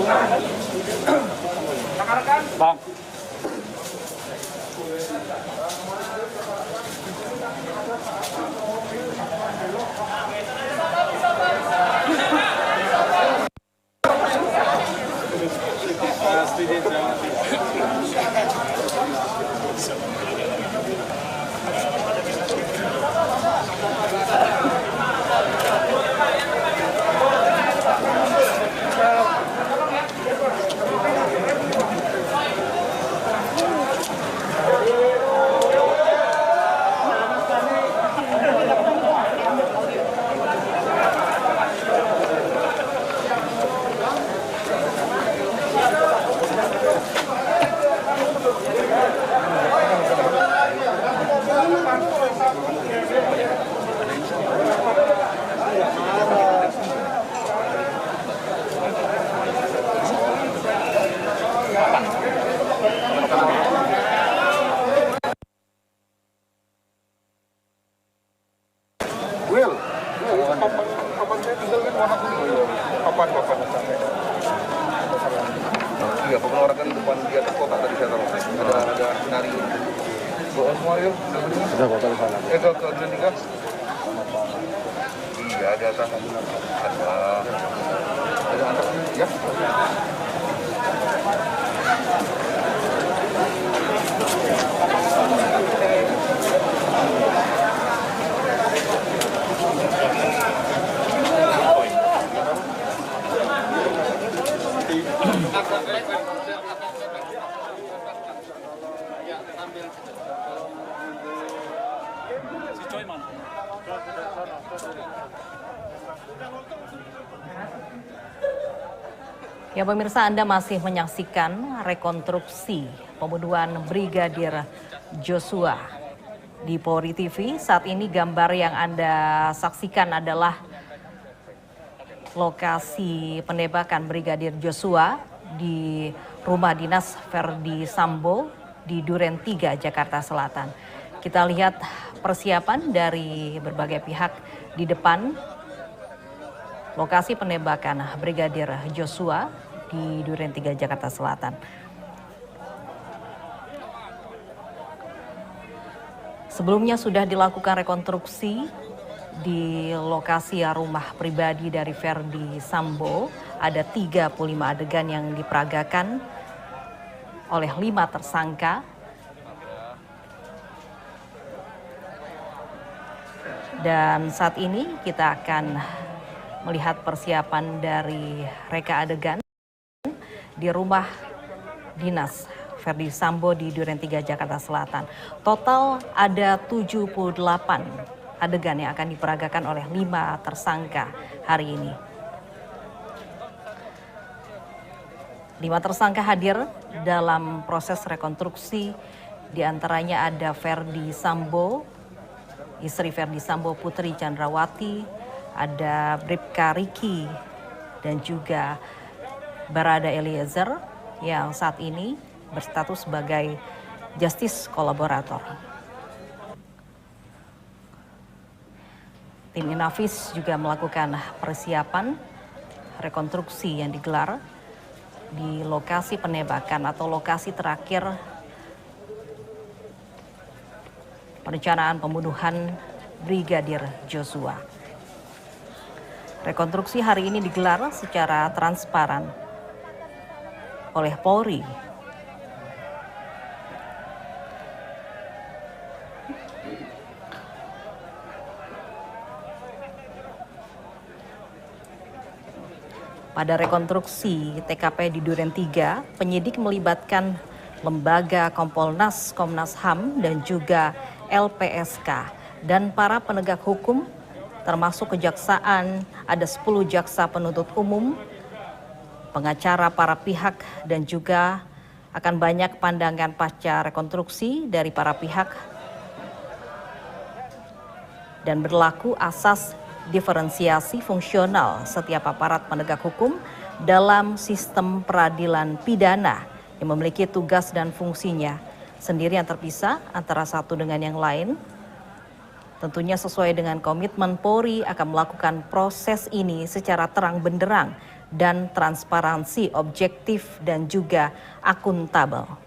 Bang. Papan saya tinggal kan warna kuning. Papan sampai. Iya, pengeluaran kan depan di atas kota tadi saya taruh. Ada nari. Bawa semua yuk. Sudah kota di sana. Itu ke Jenika. Iya, ada atas. Ada atas ya. Ya pemirsa, Anda masih menyaksikan rekonstruksi pembunuhan Brigadir Joshua di Polri TV. Saat ini gambar yang Anda saksikan adalah lokasi penembakan Brigadir Joshua di rumah dinas Verdi Sambo di Duren 3, Jakarta Selatan. Kita lihat persiapan dari berbagai pihak di depan lokasi penembakan Brigadir Joshua di Duren 3, Jakarta Selatan. Sebelumnya sudah dilakukan rekonstruksi di lokasi rumah pribadi dari Verdi Sambo. Ada 35 adegan yang diperagakan oleh 5 tersangka. Dan saat ini kita akan melihat persiapan dari reka adegan di rumah dinas Verdi Sambo di Duren 3, Jakarta Selatan. Total ada 78 adegan yang akan diperagakan oleh 5 tersangka hari ini. 5 tersangka hadir dalam proses rekonstruksi, diantaranya ada Verdi Sambo, istri Verdi Sambo Putri Chandrawati, ada Bribka Riki, dan juga Barada Eliezer yang saat ini berstatus sebagai justice kolaborator. Tim Inavis juga melakukan persiapan rekonstruksi yang digelar di lokasi penembakan atau lokasi terakhir perencanaan pembunuhan Brigadir Joshua. Rekonstruksi hari ini digelar secara transparan oleh Polri. Pada rekonstruksi TKP di Duren 3, penyidik melibatkan lembaga Kompolnas, Komnas HAM, dan juga LPSK dan para penegak hukum termasuk kejaksaan. Ada 10 jaksa penuntut umum, pengacara para pihak, dan juga akan banyak pandangan pasca rekonstruksi dari para pihak dan berlaku asas diferensiasi fungsional setiap aparat penegak hukum dalam sistem peradilan pidana yang memiliki tugas dan fungsinya sendiri yang terpisah antara satu dengan yang lain. Tentunya sesuai dengan komitmen Polri akan melakukan proses ini secara terang benderang dan transparansi, objektif, dan juga akuntabel.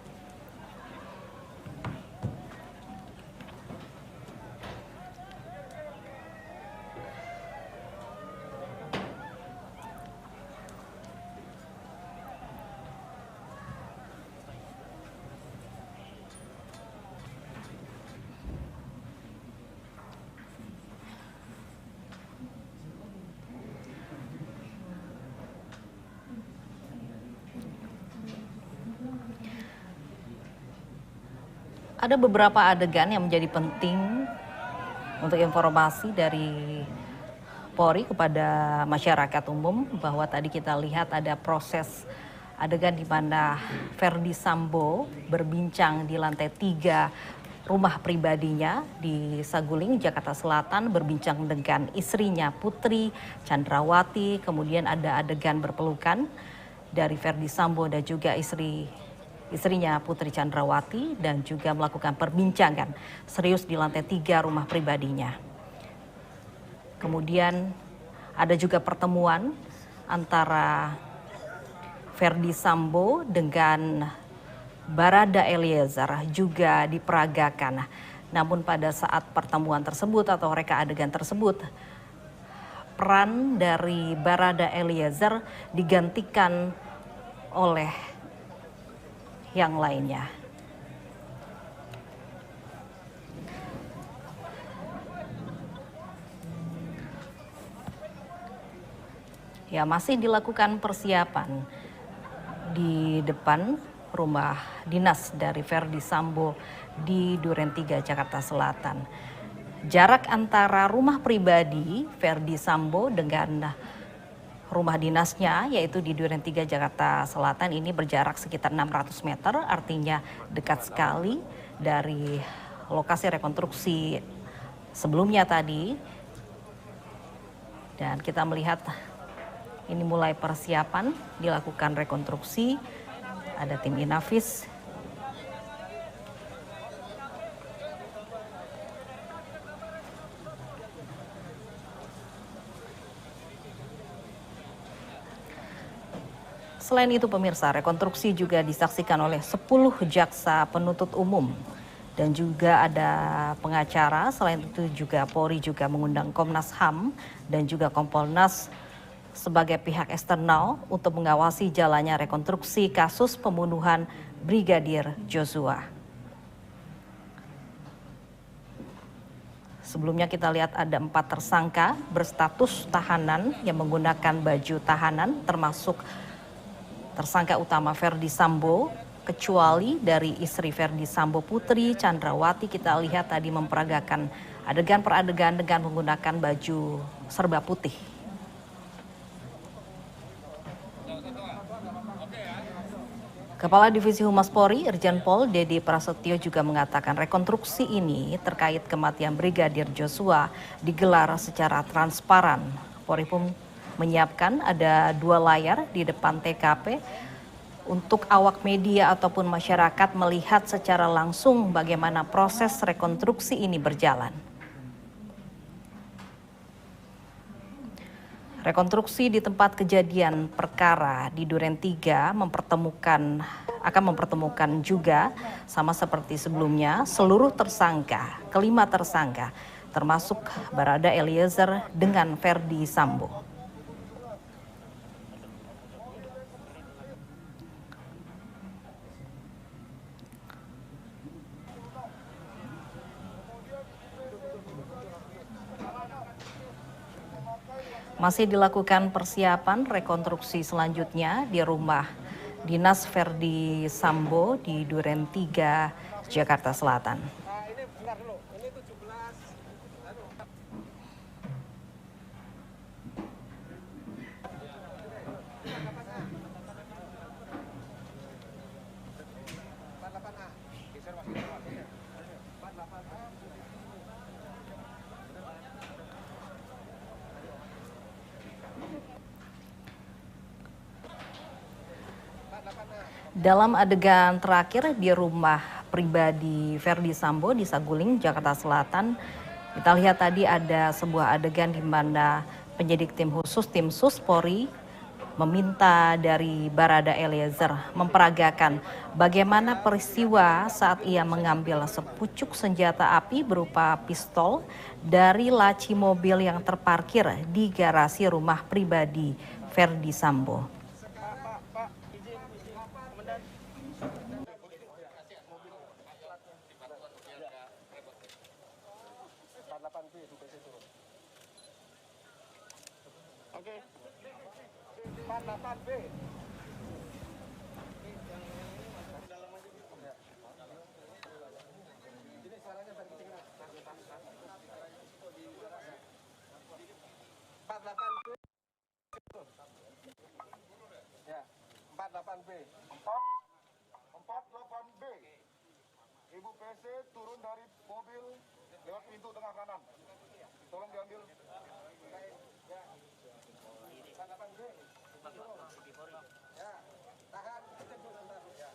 Ada beberapa adegan yang menjadi penting untuk informasi dari Polri kepada masyarakat umum, bahwa tadi kita lihat ada proses adegan di mana Verdi Sambo berbincang di lantai 3 rumah pribadinya di Saguling, Jakarta Selatan, berbincang dengan istrinya Putri Chandrawati. Kemudian ada adegan berpelukan dari Verdi Sambo dan juga istrinya Putri Chandrawati, dan juga melakukan perbincangan serius di lantai 3 rumah pribadinya. Kemudian ada juga pertemuan antara Verdi Sambo dengan Barada Eliezer juga diperagakan. Namun pada saat pertemuan tersebut atau reka adegan tersebut, peran dari Barada Eliezer digantikan oleh yang lainnya. Ya, masih dilakukan persiapan di depan rumah dinas dari Verdi Sambo di Duren 3, Jakarta Selatan. Jarak antara rumah pribadi Verdi Sambo dengan rumah dinasnya, yaitu di Duren 3, Jakarta Selatan, ini berjarak sekitar 600 meter, artinya dekat sekali dari lokasi rekonstruksi sebelumnya tadi. Dan kita melihat ini mulai persiapan dilakukan rekonstruksi, ada tim Inavis. Selain itu pemirsa, rekonstruksi juga disaksikan oleh 10 jaksa penuntut umum dan juga ada pengacara. Selain itu juga Polri juga mengundang Komnas HAM dan juga Kompolnas sebagai pihak eksternal untuk mengawasi jalannya rekonstruksi kasus pembunuhan Brigadir Joshua. Sebelumnya kita lihat ada 4 tersangka berstatus tahanan yang menggunakan baju tahanan, termasuk tersangka utama Verdi Sambo, kecuali dari istri Verdi Sambo, Putri Chandrawati. Kita lihat tadi memperagakan adegan per adegan dengan menggunakan baju serba putih. Kepala Divisi Humas Polri, Irjen Pol Dedi Prasetyo juga mengatakan rekonstruksi ini terkait kematian Brigadir Joshua digelar secara transparan. Polri pun menyiapkan ada 2 layar di depan TKP untuk awak media ataupun masyarakat melihat secara langsung bagaimana proses rekonstruksi ini berjalan. Rekonstruksi di tempat kejadian perkara di Duren 3 akan mempertemukan juga sama seperti sebelumnya seluruh tersangka, kelima tersangka, termasuk Barada Eliezer dengan Verdi Sambo. Masih dilakukan persiapan rekonstruksi selanjutnya di rumah dinas Verdi Sambo di Duren 3, Jakarta Selatan. Dalam adegan terakhir di rumah pribadi Verdi Sambo di Saguling, Jakarta Selatan, kita lihat tadi ada sebuah adegan di mana penyidik tim khusus tim Sus Polri meminta dari Barada Eliezer memperagakan bagaimana peristiwa saat ia mengambil sepucuk senjata api berupa pistol dari laci mobil yang terparkir di garasi rumah pribadi Verdi Sambo. Oke. 48B. Ini suaranya dari sini. 48B. Ya, 48B. 48B. Ibu PC turun dari mobil lewat pintu tengah kanan. Tolong diambil. Ya. 48B. Ya, tahan. Ya.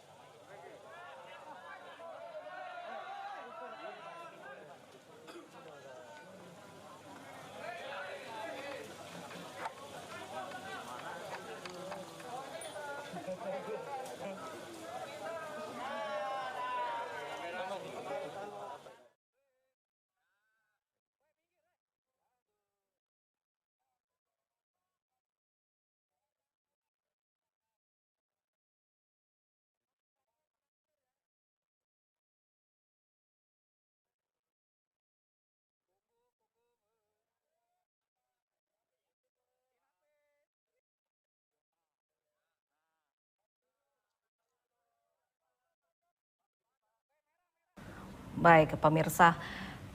Baik, pemirsa,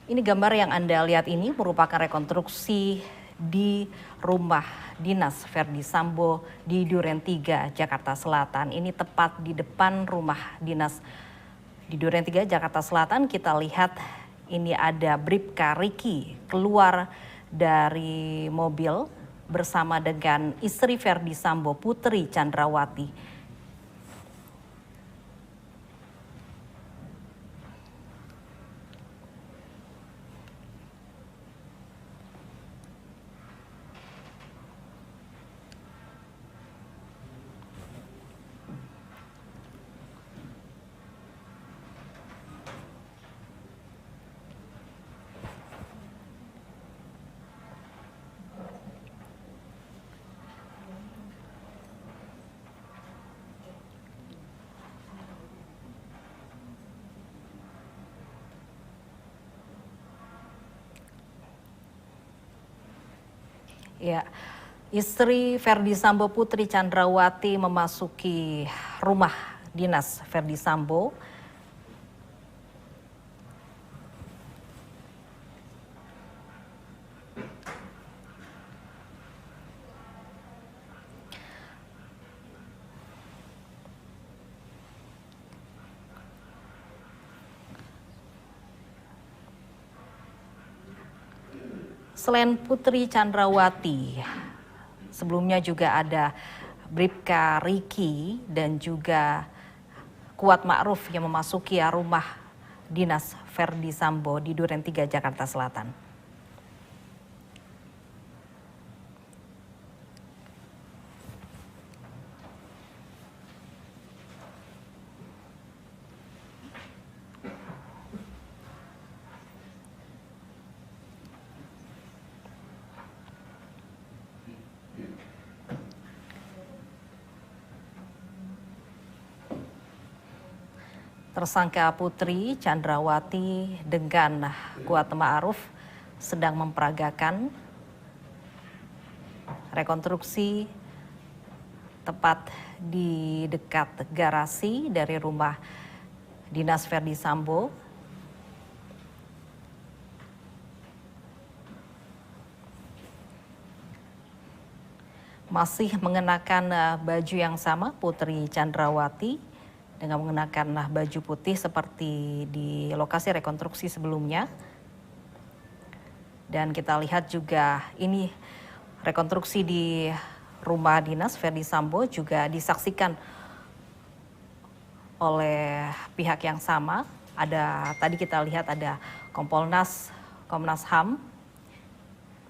ini gambar yang Anda lihat ini merupakan rekonstruksi di rumah dinas Verdi Sambo di Duren 3, Jakarta Selatan. Ini tepat di depan rumah dinas di Duren 3, Jakarta Selatan. Kita lihat ini ada Bribka Riki keluar dari mobil bersama dengan istri Verdi Sambo, Putri Chandrawati. Ya, istri Verdi Sambo Putri Chandrawati memasuki rumah dinas Verdi Sambo. Selain Putri Chandrawati, sebelumnya juga ada Bribka Riki dan juga Kuat Ma'ruf yang memasuki rumah dinas Verdi Sambo di Duren 3, Jakarta Selatan. Tersangka Putri Chandrawati dengan Kuat Ma'ruf sedang memperagakan rekonstruksi tepat di dekat garasi dari rumah dinas Verdi Sambo. Masih mengenakan baju yang sama, Putri Chandrawati dengan mengenakan baju putih seperti di lokasi rekonstruksi sebelumnya. Dan kita lihat juga ini rekonstruksi di rumah dinas Verdi Sambo juga disaksikan oleh pihak yang sama. Tadi kita lihat ada Komnas HAM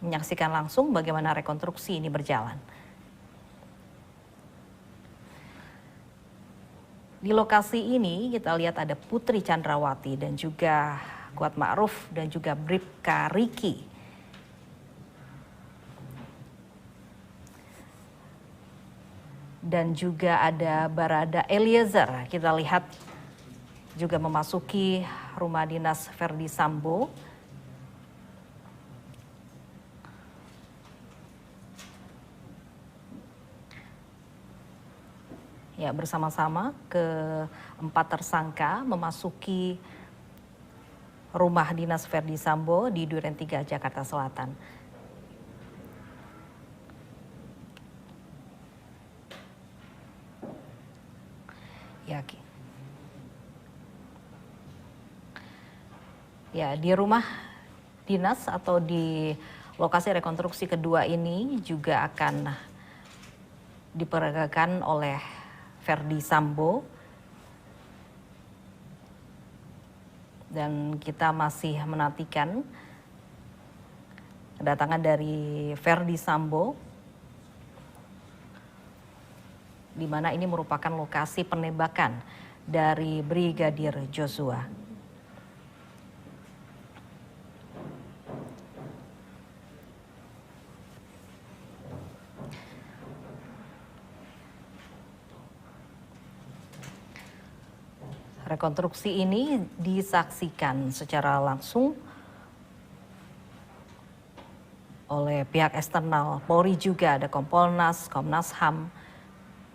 menyaksikan langsung bagaimana rekonstruksi ini berjalan. Di lokasi ini kita lihat ada Putri Chandrawati dan juga Kuat Ma'ruf dan juga Bribka Riki. Dan juga ada Barada Eliezer. Kita lihat juga memasuki rumah dinas Verdi Sambo. Ya, bersama-sama keempat tersangka memasuki rumah dinas Verdi Sambo di Duren 3 Jakarta Selatan. Ya, di rumah dinas atau di lokasi rekonstruksi kedua ini juga akan diperagakan oleh Verdi Sambo. Dan kita masih menantikan kedatangan dari Verdi Sambo, di mana ini merupakan lokasi penembakan dari Brigadir Joshua. Rekonstruksi ini disaksikan secara langsung oleh pihak eksternal Polri, juga ada Kompolnas, Komnas HAM,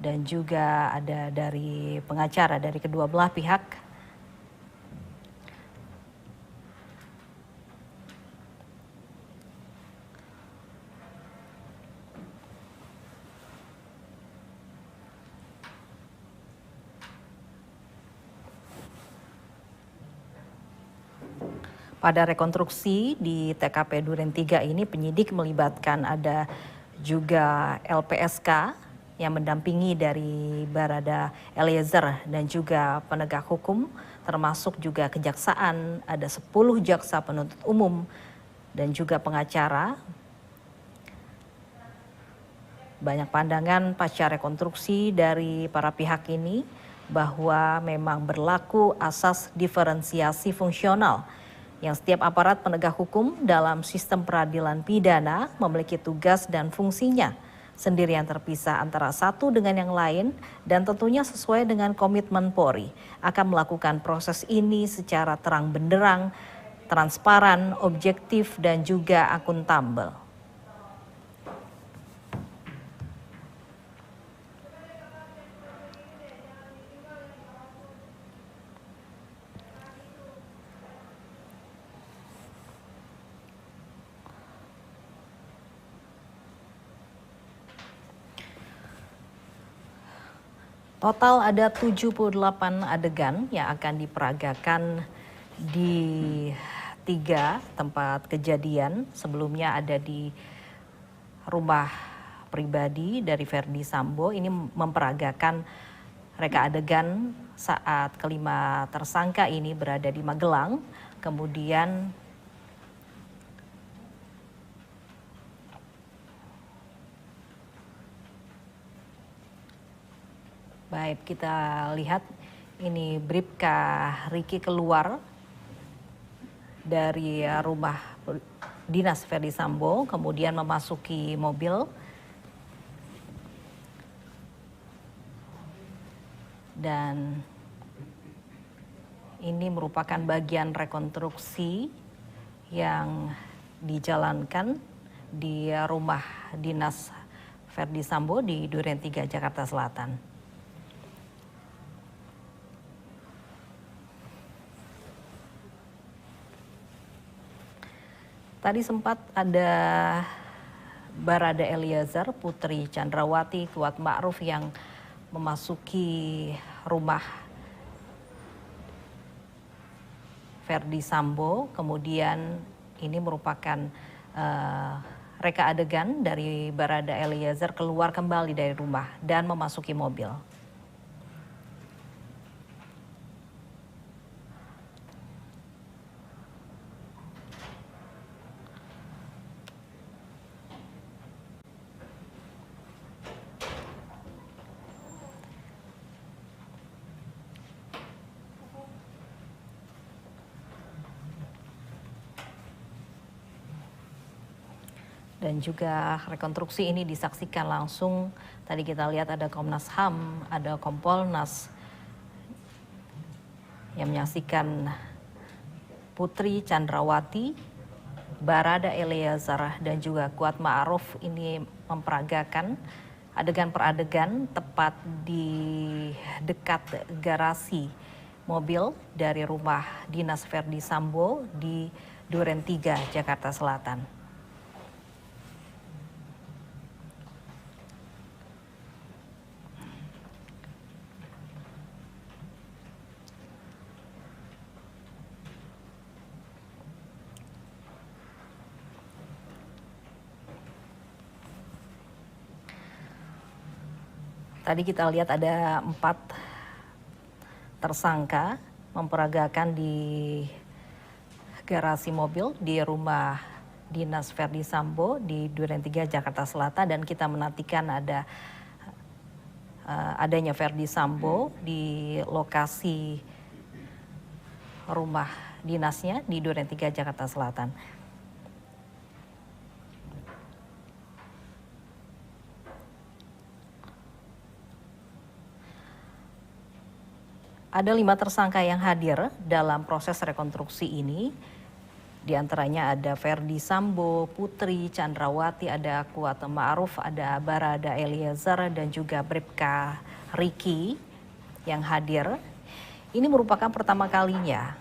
dan juga ada dari pengacara dari kedua belah pihak. Pada rekonstruksi di TKP Duren 3 ini penyidik melibatkan ada juga LPSK yang mendampingi dari Barada Eliezer dan juga penegak hukum, termasuk juga kejaksaan, ada 10 jaksa penuntut umum dan juga pengacara. Banyak pandangan pasca rekonstruksi dari para pihak ini bahwa memang berlaku asas diferensiasi fungsional, yang setiap aparat penegak hukum dalam sistem peradilan pidana memiliki tugas dan fungsinya sendiri yang terpisah antara satu dengan yang lain, dan tentunya sesuai dengan komitmen Polri akan melakukan proses ini secara terang benderang, transparan, objektif, dan juga akuntabel. Total ada 78 adegan yang akan diperagakan di 3 tempat kejadian. Sebelumnya ada di rumah pribadi dari Verdi Sambo. Ini memperagakan reka adegan saat kelima tersangka ini berada di Magelang. Kemudian baik, kita lihat ini Bribka Riki keluar dari rumah dinas Verdi Sambo, kemudian memasuki mobil. Dan ini merupakan bagian rekonstruksi yang dijalankan di rumah dinas Verdi Sambo di Duren 3 Jakarta Selatan. Tadi sempat ada Barada Eliezer, Putri Chandrawati, Kuat Ma'ruf yang memasuki rumah Verdi Sambo. Kemudian ini merupakan reka adegan dari Barada Eliezer keluar kembali dari rumah dan memasuki mobil. Dan juga rekonstruksi ini disaksikan langsung. Tadi kita lihat ada Komnas HAM, ada Kompolnas yang menyaksikan Putri Chandrawati, Barada Eliezer, dan juga Kuat Ma'ruf ini memperagakan adegan per adegan tepat di dekat garasi mobil dari rumah dinas Verdi Sambo di Duren 3, Jakarta Selatan. Tadi kita lihat ada 4 tersangka memperagakan di garasi mobil di rumah dinas Verdi Sambo di Duren 3, Jakarta Selatan, dan kita menantikan adanya Verdi Sambo di lokasi rumah dinasnya di Duren 3, Jakarta Selatan. Ada 5 tersangka yang hadir dalam proses rekonstruksi ini. Di antaranya ada Verdi Sambo, Putri Chandrawati, ada Kuat Ma'ruf, ada Barada Eliezer, dan juga Bribka Riki yang hadir. Ini merupakan pertama kalinya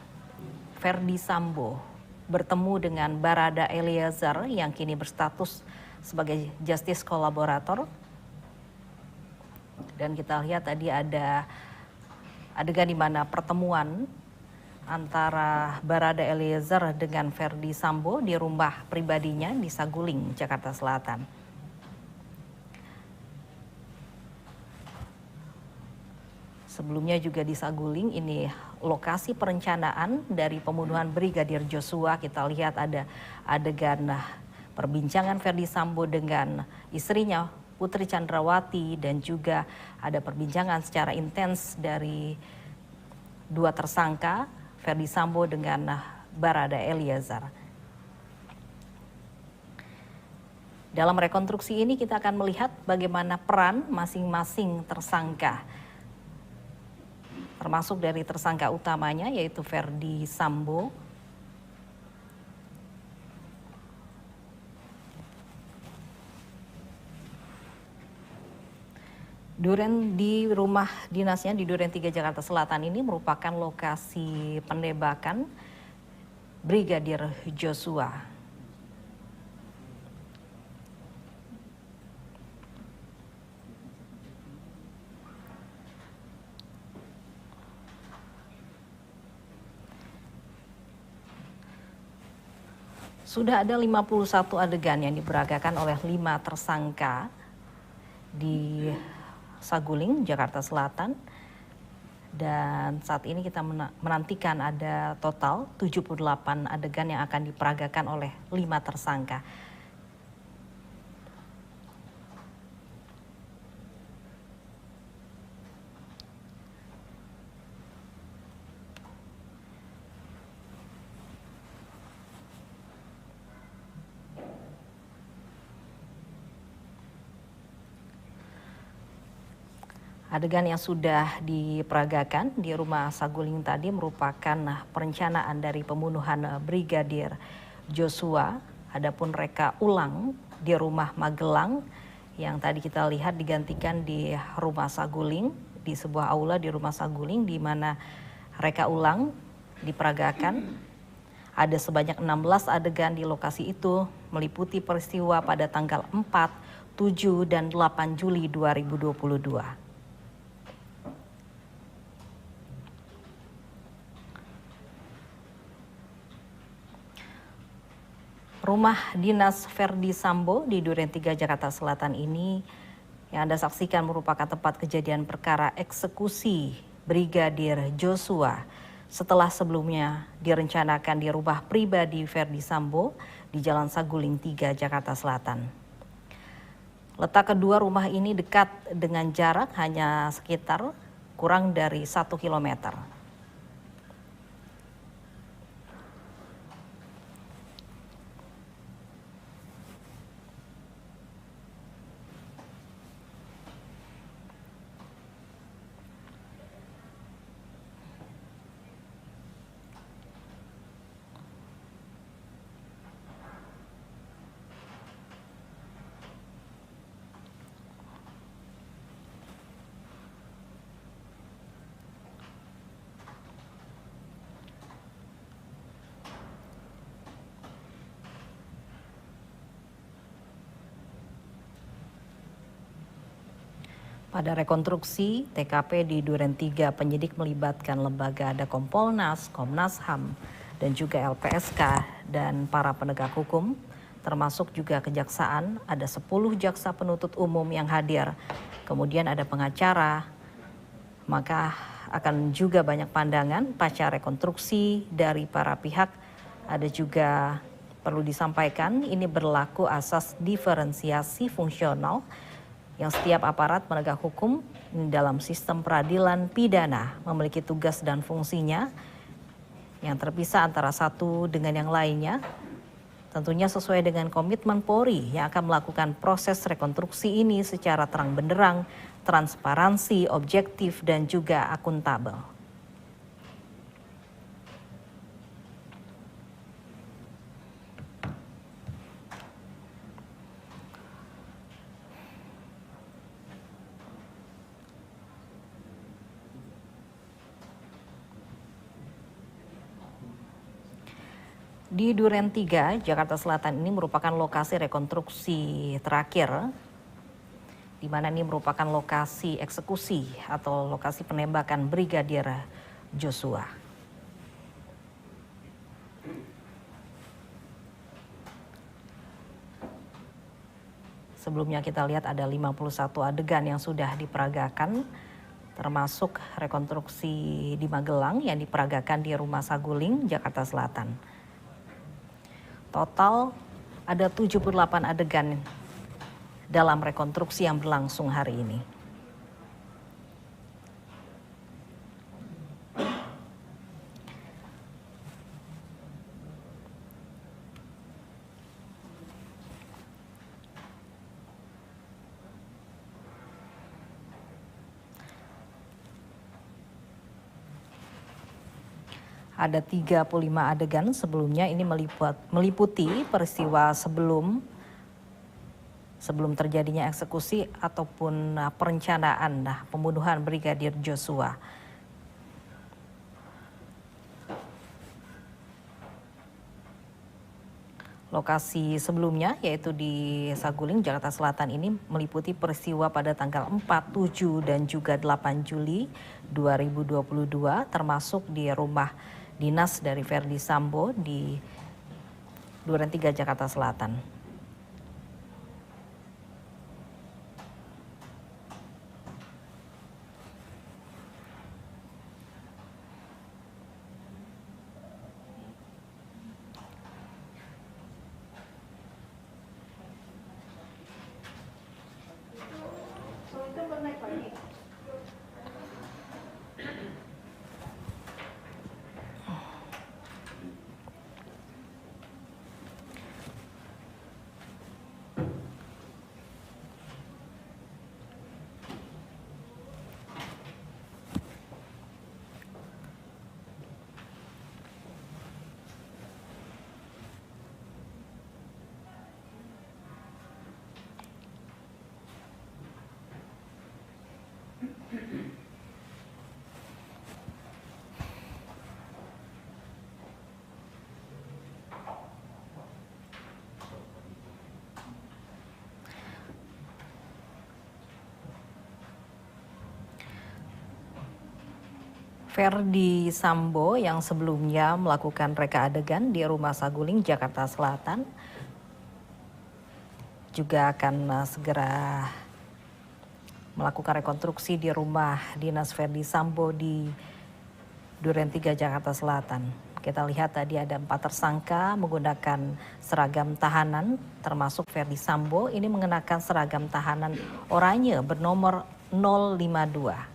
Verdi Sambo bertemu dengan Barada Eliezer yang kini berstatus sebagai justice kolaborator. Dan kita lihat tadi ada adegan di mana pertemuan antara Barada Eliezer dengan Verdi Sambo di rumah pribadinya di Saguling, Jakarta Selatan. Sebelumnya juga di Saguling, ini lokasi perencanaan dari pembunuhan Brigadir Joshua. Kita lihat ada adegan perbincangan Verdi Sambo dengan istrinya Putri Chandrawati, dan juga ada perbincangan secara intens dari 2 tersangka, Verdi Sambo dengan Barada Eliezer. Dalam rekonstruksi ini kita akan melihat bagaimana peran masing-masing tersangka, termasuk dari tersangka utamanya yaitu Verdi Sambo. Di rumah dinasnya di Duren 3, Jakarta Selatan ini merupakan lokasi penembakan Brigadir Joshua. Sudah ada 51 adegan yang diperagakan oleh 5 tersangka di Saguling, Jakarta Selatan, dan saat ini kita menantikan ada total 78 adegan yang akan diperagakan oleh 5 tersangka. Adegan yang sudah diperagakan di rumah Saguling tadi merupakan perencanaan dari pembunuhan Brigadir Joshua. Adapun reka ulang di rumah Magelang yang tadi kita lihat digantikan di rumah Saguling, di sebuah aula di rumah Saguling, di mana reka ulang diperagakan. Ada sebanyak 16 adegan di lokasi itu, meliputi peristiwa pada tanggal 4, 7, dan 8 Juli 2022. Rumah dinas Verdi Sambo di Duren 3, Jakarta Selatan ini yang Anda saksikan merupakan tempat kejadian perkara eksekusi Brigadir Joshua setelah sebelumnya direncanakan di rumah pribadi Verdi Sambo di Jalan Saguling 3, Jakarta Selatan. Letak kedua rumah ini dekat dengan jarak hanya sekitar kurang dari 1 kilometer. Pada rekonstruksi TKP di Duren 3, penyidik melibatkan lembaga ada Kompolnas, Komnas HAM, dan juga LPSK dan para penegak hukum, termasuk juga kejaksaan. Ada 10 jaksa penuntut umum yang hadir, kemudian ada pengacara, maka akan juga banyak pandangan pasca rekonstruksi dari para pihak. Ada juga perlu disampaikan ini berlaku asas diferensiasi fungsional yang setiap aparat penegak hukum dalam sistem peradilan pidana memiliki tugas dan fungsinya yang terpisah antara satu dengan yang lainnya, tentunya sesuai dengan komitmen Polri yang akan melakukan proses rekonstruksi ini secara terang benderang, transparansi, objektif, dan juga akuntabel. Di Duren 3, Jakarta Selatan ini merupakan lokasi rekonstruksi terakhir, di mana ini merupakan lokasi eksekusi atau lokasi penembakan Brigadir Joshua. Sebelumnya kita lihat ada 51 adegan yang sudah diperagakan, termasuk rekonstruksi di Magelang yang diperagakan di Rumah Saguling, Jakarta Selatan. Total ada 78 adegan dalam rekonstruksi yang berlangsung hari ini. Ada 35 adegan sebelumnya, ini meliputi peristiwa sebelum terjadinya eksekusi ataupun perencanaan pembunuhan Brigadir Joshua. Lokasi sebelumnya yaitu di Saguling, Jakarta Selatan ini meliputi peristiwa pada tanggal 4, 7, dan juga 8 Juli 2022 termasuk di rumah dinas dari Verdi Sambo di Duren 3, Jakarta Selatan. Verdi Sambo yang sebelumnya melakukan reka adegan di Rumah Saguling, Jakarta Selatan juga akan segera melakukan rekonstruksi di rumah dinas Verdi Sambo di Duren 3, Jakarta Selatan. Kita lihat tadi ada 4 tersangka menggunakan seragam tahanan, termasuk Verdi Sambo ini mengenakan seragam tahanan oranye bernomor 052.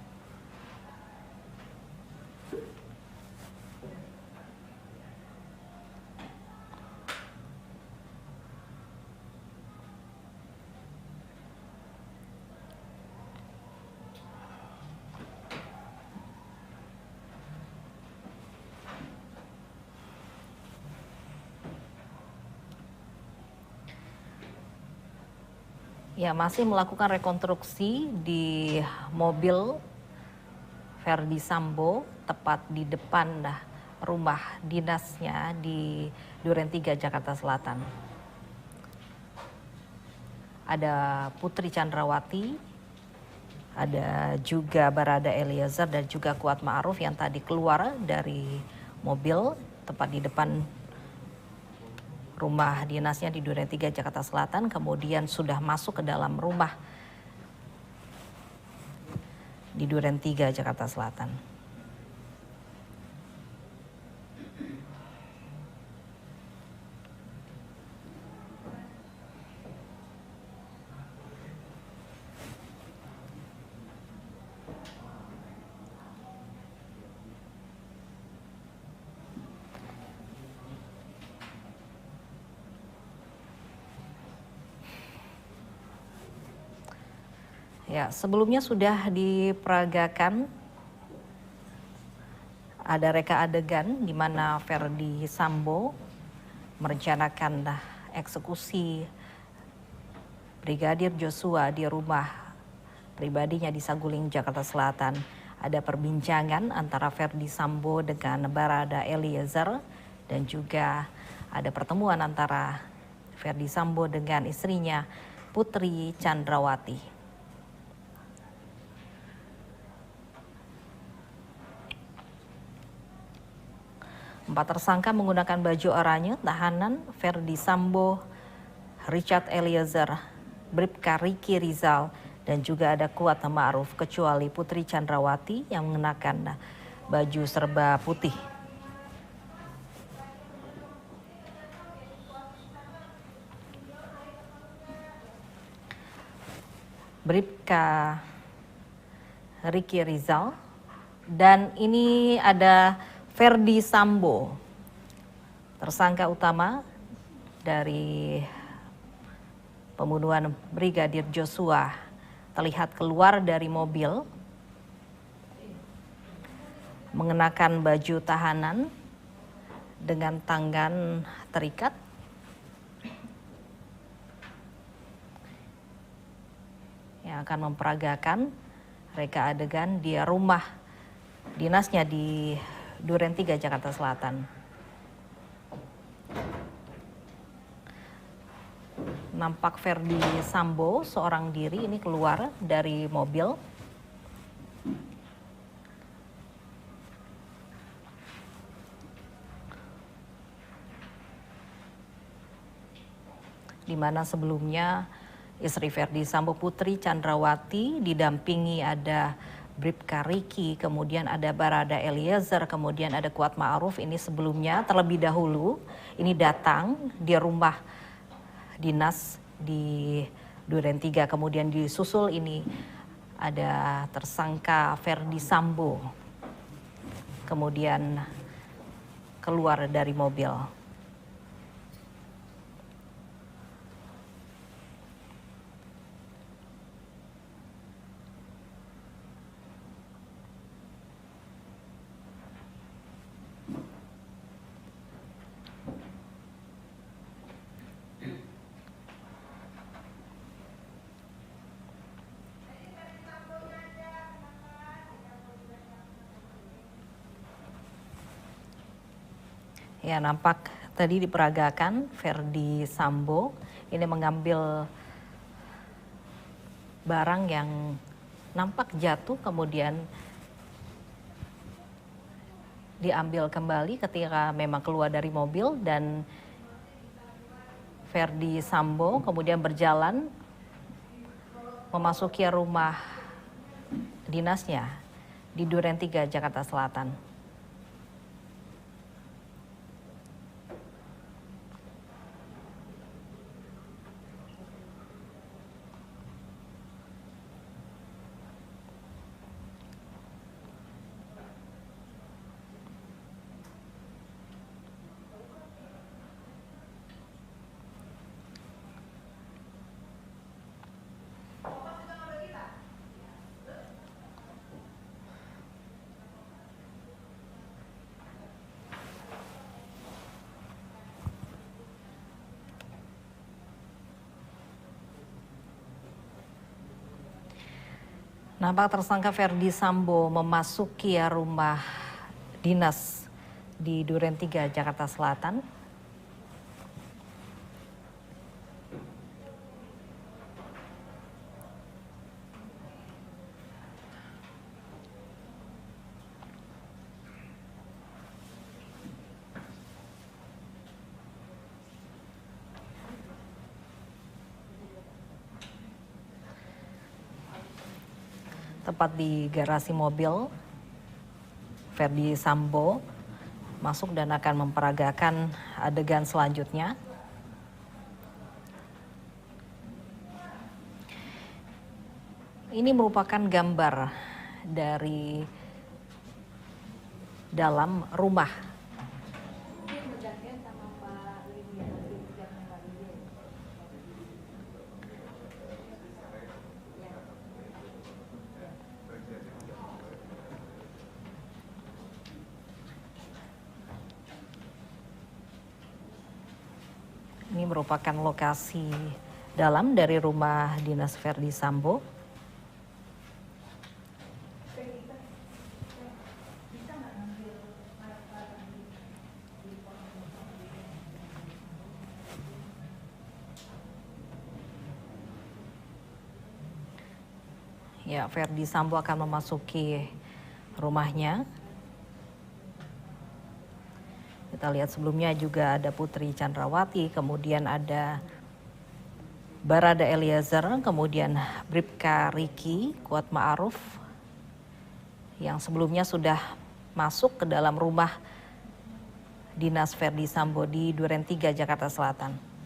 Ya, masih melakukan rekonstruksi di mobil Verdi Sambo tepat di depan rumah dinasnya di Duren 3, Jakarta Selatan. Ada Putri Chandrawati, Ada juga Barada Eliezer dan juga Kuat Ma'ruf yang tadi keluar dari mobil tepat di depan rumah dinasnya di Duren 3 Jakarta Selatan, kemudian sudah masuk ke dalam rumah di Duren 3 Jakarta Selatan. Ya, sebelumnya sudah diperagakan ada reka adegan di mana Verdi Sambo merencanakan eksekusi Brigadir Joshua di rumah pribadinya di Saguling, Jakarta Selatan. Ada perbincangan antara Verdi Sambo dengan Barada Eliezer dan juga ada pertemuan antara Verdi Sambo dengan istrinya Putri Chandrawati. 4 tersangka menggunakan baju oranye, tahanan Verdi Sambo, Richard Eliezer, Bribka Riki Rizal, dan juga ada Kuat Ma'ruf, kecuali Putri Chandrawati yang mengenakan baju serba putih. Bribka Riki Rizal, dan ini ada Verdi Sambo, tersangka utama dari pembunuhan Brigadir Joshua, terlihat keluar dari mobil mengenakan baju tahanan dengan tangan terikat. Yang akan memperagakan reka adegan di rumah dinasnya di Duren 3 Jakarta Selatan. Nampak Verdi Sambo seorang diri ini keluar dari mobil. Di mana sebelumnya istri Verdi Sambo, Putri Chandrawati, didampingi ada Bribka Riki, kemudian ada Barada Eliezer, kemudian ada Kuat Ma'ruf. Ini sebelumnya terlebih dahulu ini datang di rumah dinas di Duren 3, kemudian disusul ini ada tersangka Verdi Sambo, kemudian keluar dari mobil. Ya, nampak tadi diperagakan Verdi Sambo ini mengambil barang yang nampak jatuh, kemudian diambil kembali ketika memang keluar dari mobil, dan Verdi Sambo kemudian berjalan memasuki rumah dinasnya di Duren 3 Jakarta Selatan. Nampak tersangka Verdi Sambo memasuki rumah dinas di Duren 3 Jakarta Selatan. tepat di garasi mobil. Ferdi Sambo masuk dan akan memperagakan adegan selanjutnya. Ini merupakan gambar dari dalam rumah. Ini merupakan lokasi dalam dari rumah dinas Ferdi Sambo. Ya, Ferdi Sambo akan memasuki rumahnya. Kita lihat sebelumnya juga ada Putri Chandrawati, kemudian ada Barada Eliezer, kemudian Bribka Riki Kuat Ma'ruf yang sebelumnya sudah masuk ke dalam rumah dinas Ferdi Sambo di Duren 3, Jakarta Selatan.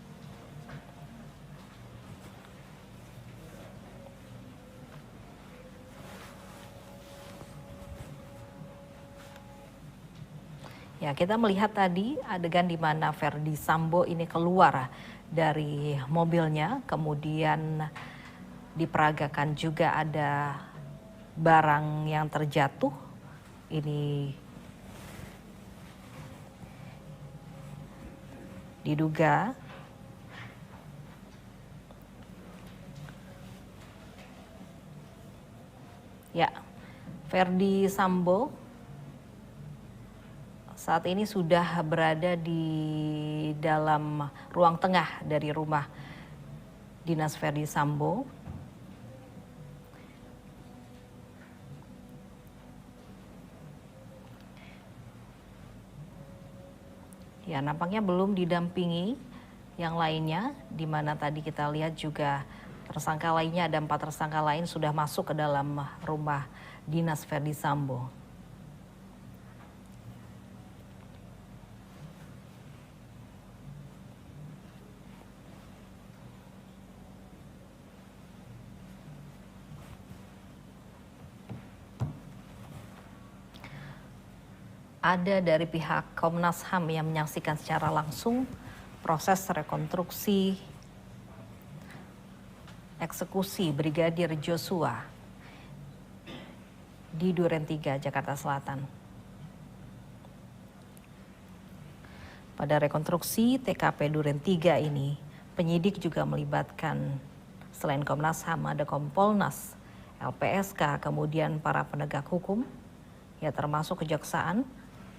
Ya, kita melihat tadi adegan di mana Ferdi Sambo ini keluar dari mobilnya, kemudian diperagakan juga ada barang yang terjatuh. Ini diduga ya, Ferdi Sambo saat ini sudah berada di dalam ruang tengah dari rumah dinas Ferdi Sambo. Ya, nampaknya belum didampingi yang lainnya, di mana tadi kita lihat juga tersangka lainnya, ada 4 tersangka lain sudah masuk ke dalam rumah dinas Ferdi Sambo. Ada dari pihak Komnas HAM yang menyaksikan secara langsung proses rekonstruksi eksekusi Brigadir Joshua di Duren 3, Jakarta Selatan. Pada rekonstruksi TKP Duren 3 ini, penyidik juga melibatkan selain Komnas HAM ada Kompolnas, LPSK, kemudian para penegak hukum, ya termasuk kejaksaan,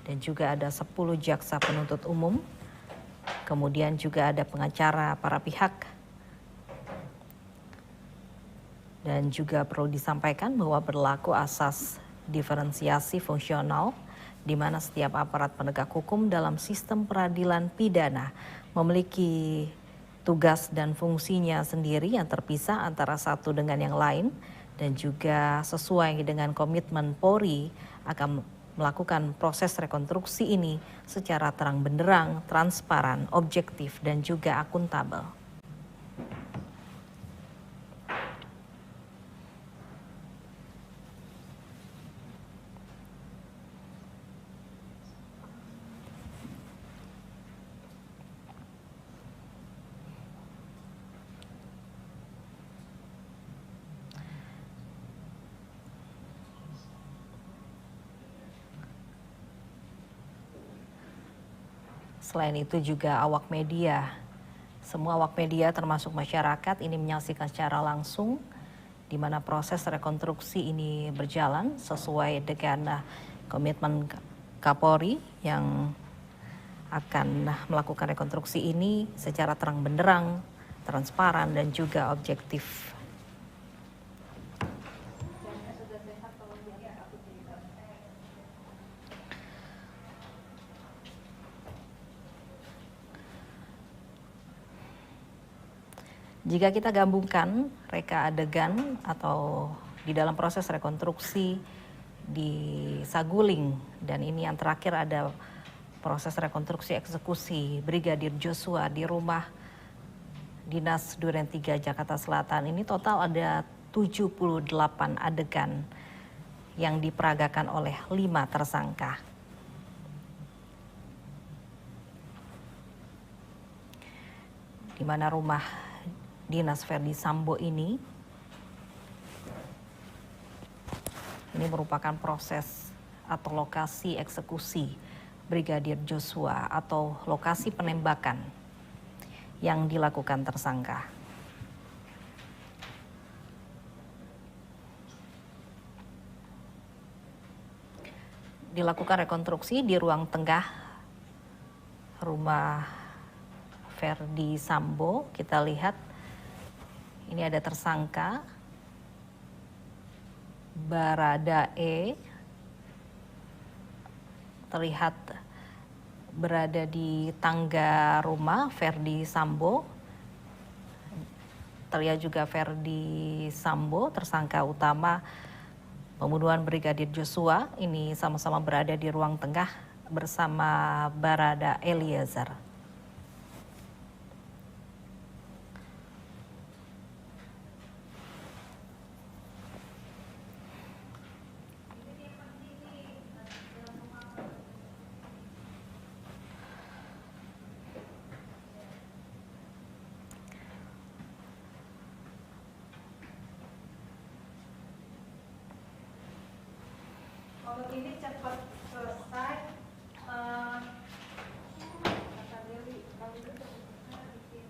dan juga ada 10 jaksa penuntut umum, kemudian juga ada pengacara para pihak. Dan juga perlu disampaikan bahwa berlaku asas diferensiasi fungsional, di mana setiap aparat penegak hukum dalam sistem peradilan pidana memiliki tugas dan fungsinya sendiri yang terpisah antara satu dengan yang lain, dan juga sesuai dengan komitmen Polri akan melakukan proses rekonstruksi ini secara terang benderang, transparan, objektif, dan juga akuntabel. Selain itu juga awak media, semua awak media termasuk masyarakat ini menyaksikan secara langsung di mana proses rekonstruksi ini berjalan sesuai dengan komitmen Kapolri yang akan melakukan rekonstruksi ini secara terang benderang, transparan, dan juga objektif. Jika kita gabungkan reka adegan atau di dalam proses rekonstruksi di Saguling, dan ini yang terakhir ada proses rekonstruksi eksekusi Brigadir Joshua di rumah Dinas Duren 3 Jakarta Selatan. Ini total ada 78 adegan yang diperagakan oleh 5 tersangka. Di mana rumah Dinas Verdi Sambo ini merupakan proses atau lokasi eksekusi Brigadir Joshua atau lokasi penembakan yang dilakukan tersangka. Dilakukan rekonstruksi di ruang tengah rumah Verdi Sambo. Kita lihat ini ada tersangka Baradae, terlihat berada di tangga rumah Verdi Sambo. Terlihat juga Verdi Sambo, tersangka utama pembunuhan Brigadir Joshua, ini sama-sama berada di ruang tengah bersama Barada Eliezer. Kalau ini cepat selesai, kata Dewi, kalau itu cepat selesai bikin.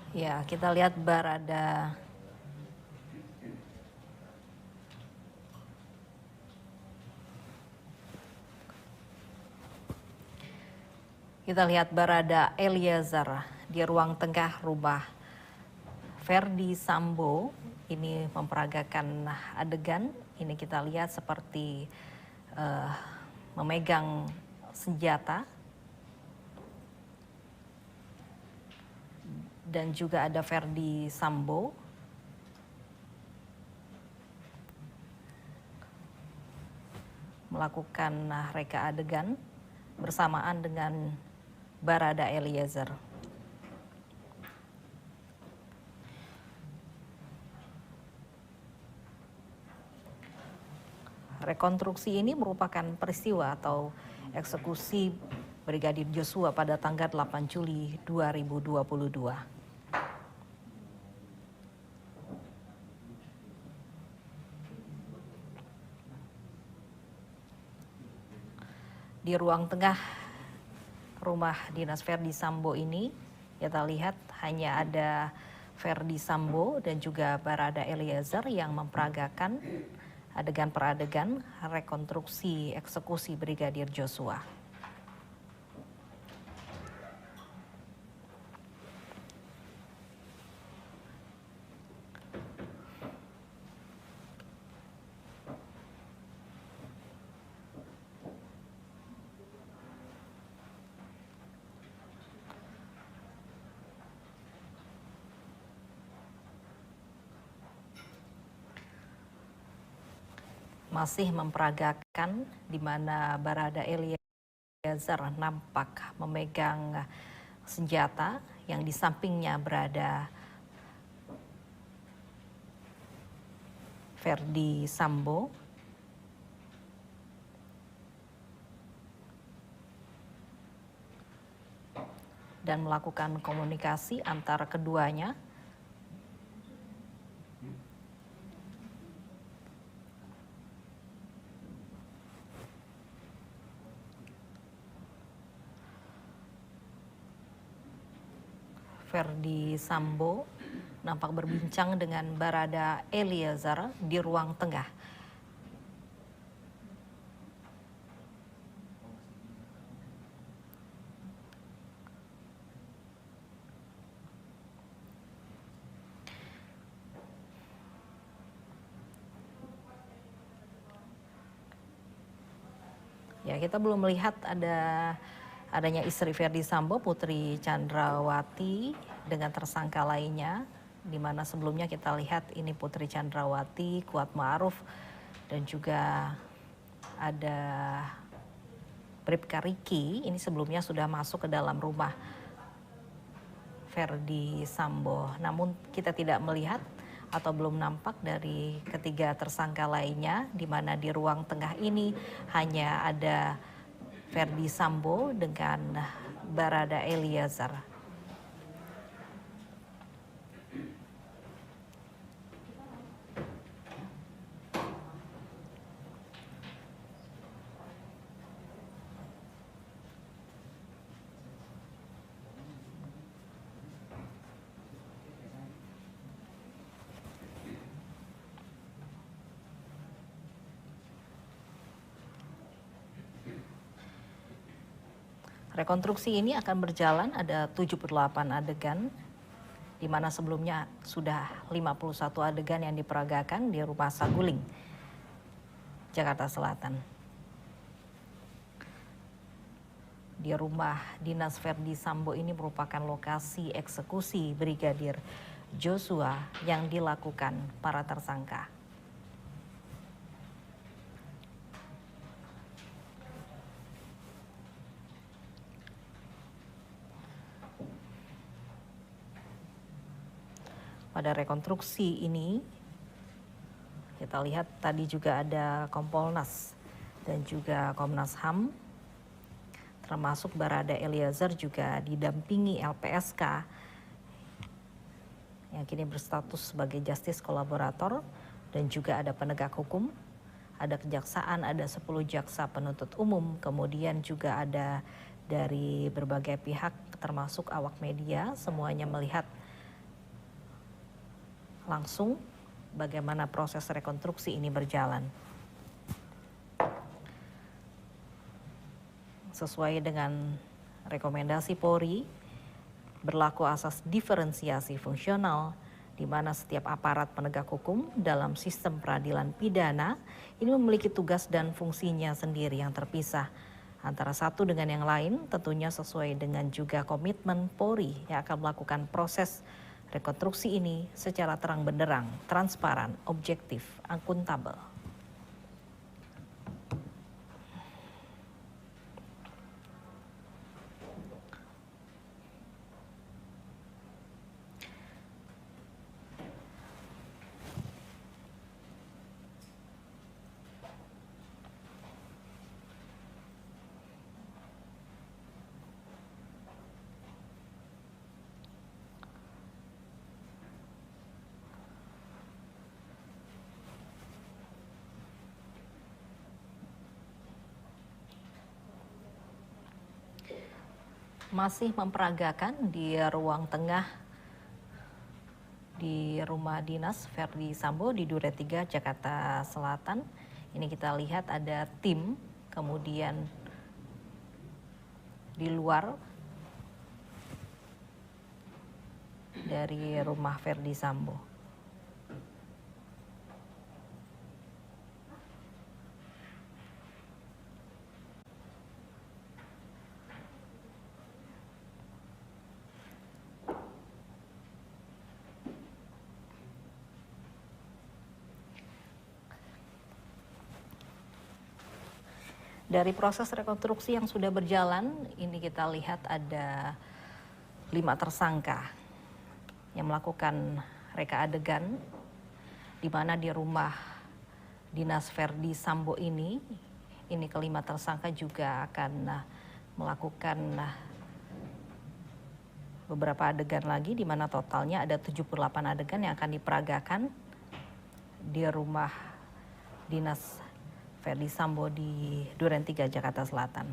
Ya, kita lihat Barada Eliezer di ruang tengah rumah Verdi Sambo. Ini memperagakan adegan. Ini kita lihat seperti memegang senjata. Dan juga ada Verdi Sambo melakukan reka adegan bersamaan dengan Barada Eliezer. Rekonstruksi ini merupakan peristiwa atau eksekusi Brigadir Joshua pada tanggal 8 Juli 2022. Di ruang tengah rumah Dinas Verdi Sambo ini, kita lihat hanya ada Verdi Sambo dan juga Barada Eliezer yang memperagakan adegan per adegan rekonstruksi eksekusi Brigadir Joshua. Masih memperagakan di mana Barada Eliezer nampak memegang senjata, yang di sampingnya berada Verdi Sambo. Dan melakukan komunikasi antara keduanya. Verdi Sambo nampak berbincang dengan Barada Eliezer di ruang tengah. Ya, kita belum melihat adanya istri Verdi Sambo, Putri Chandrawati dengan tersangka lainnya, di mana sebelumnya kita lihat ini Putri Chandrawati, Kuat Ma'ruf, dan juga ada Bribka Riki. Ini sebelumnya sudah masuk ke dalam rumah Verdi Sambo. Namun kita tidak melihat atau belum nampak dari ketiga tersangka lainnya, di mana di ruang tengah ini hanya ada Verdi Sambo dengan Barada Eliezer. Rekonstruksi ini akan berjalan, ada 78 adegan, di mana sebelumnya sudah 51 adegan yang diperagakan di rumah Saguling, Jakarta Selatan. Di rumah dinas Verdi Sambo ini merupakan lokasi eksekusi Brigadir Joshua yang dilakukan para tersangka. Pada rekonstruksi ini kita lihat tadi juga ada Kompolnas dan juga Komnas HAM, termasuk Barada Eliezer juga didampingi LPSK yang kini berstatus sebagai justice kolaborator, dan juga ada penegak hukum, ada kejaksaan, ada 10 jaksa penuntut umum, kemudian juga ada dari berbagai pihak termasuk awak media, semuanya melihat langsung bagaimana proses rekonstruksi ini berjalan. Sesuai dengan rekomendasi Polri, berlaku asas diferensiasi fungsional, di mana setiap aparat penegak hukum dalam sistem peradilan pidana ini memiliki tugas dan fungsinya sendiri yang terpisah antara satu dengan yang lain, tentunya sesuai dengan juga komitmen Polri yang akan melakukan proses rekonstruksi ini secara terang benderang, transparan, objektif, akuntabel. Masih memperagakan di ruang tengah di rumah dinas Verdi Sambo di Duren 3, Jakarta Selatan. Ini kita lihat ada tim, kemudian di luar dari rumah Verdi Sambo. Dari proses rekonstruksi yang sudah berjalan, ini kita lihat ada 5 tersangka yang melakukan reka adegan, di mana di rumah dinas Verdi Sambo ini kelima tersangka juga akan melakukan beberapa adegan lagi, di mana totalnya ada 78 adegan yang akan diperagakan di rumah dinas Verdi Sambo di Duren 3, Jakarta Selatan.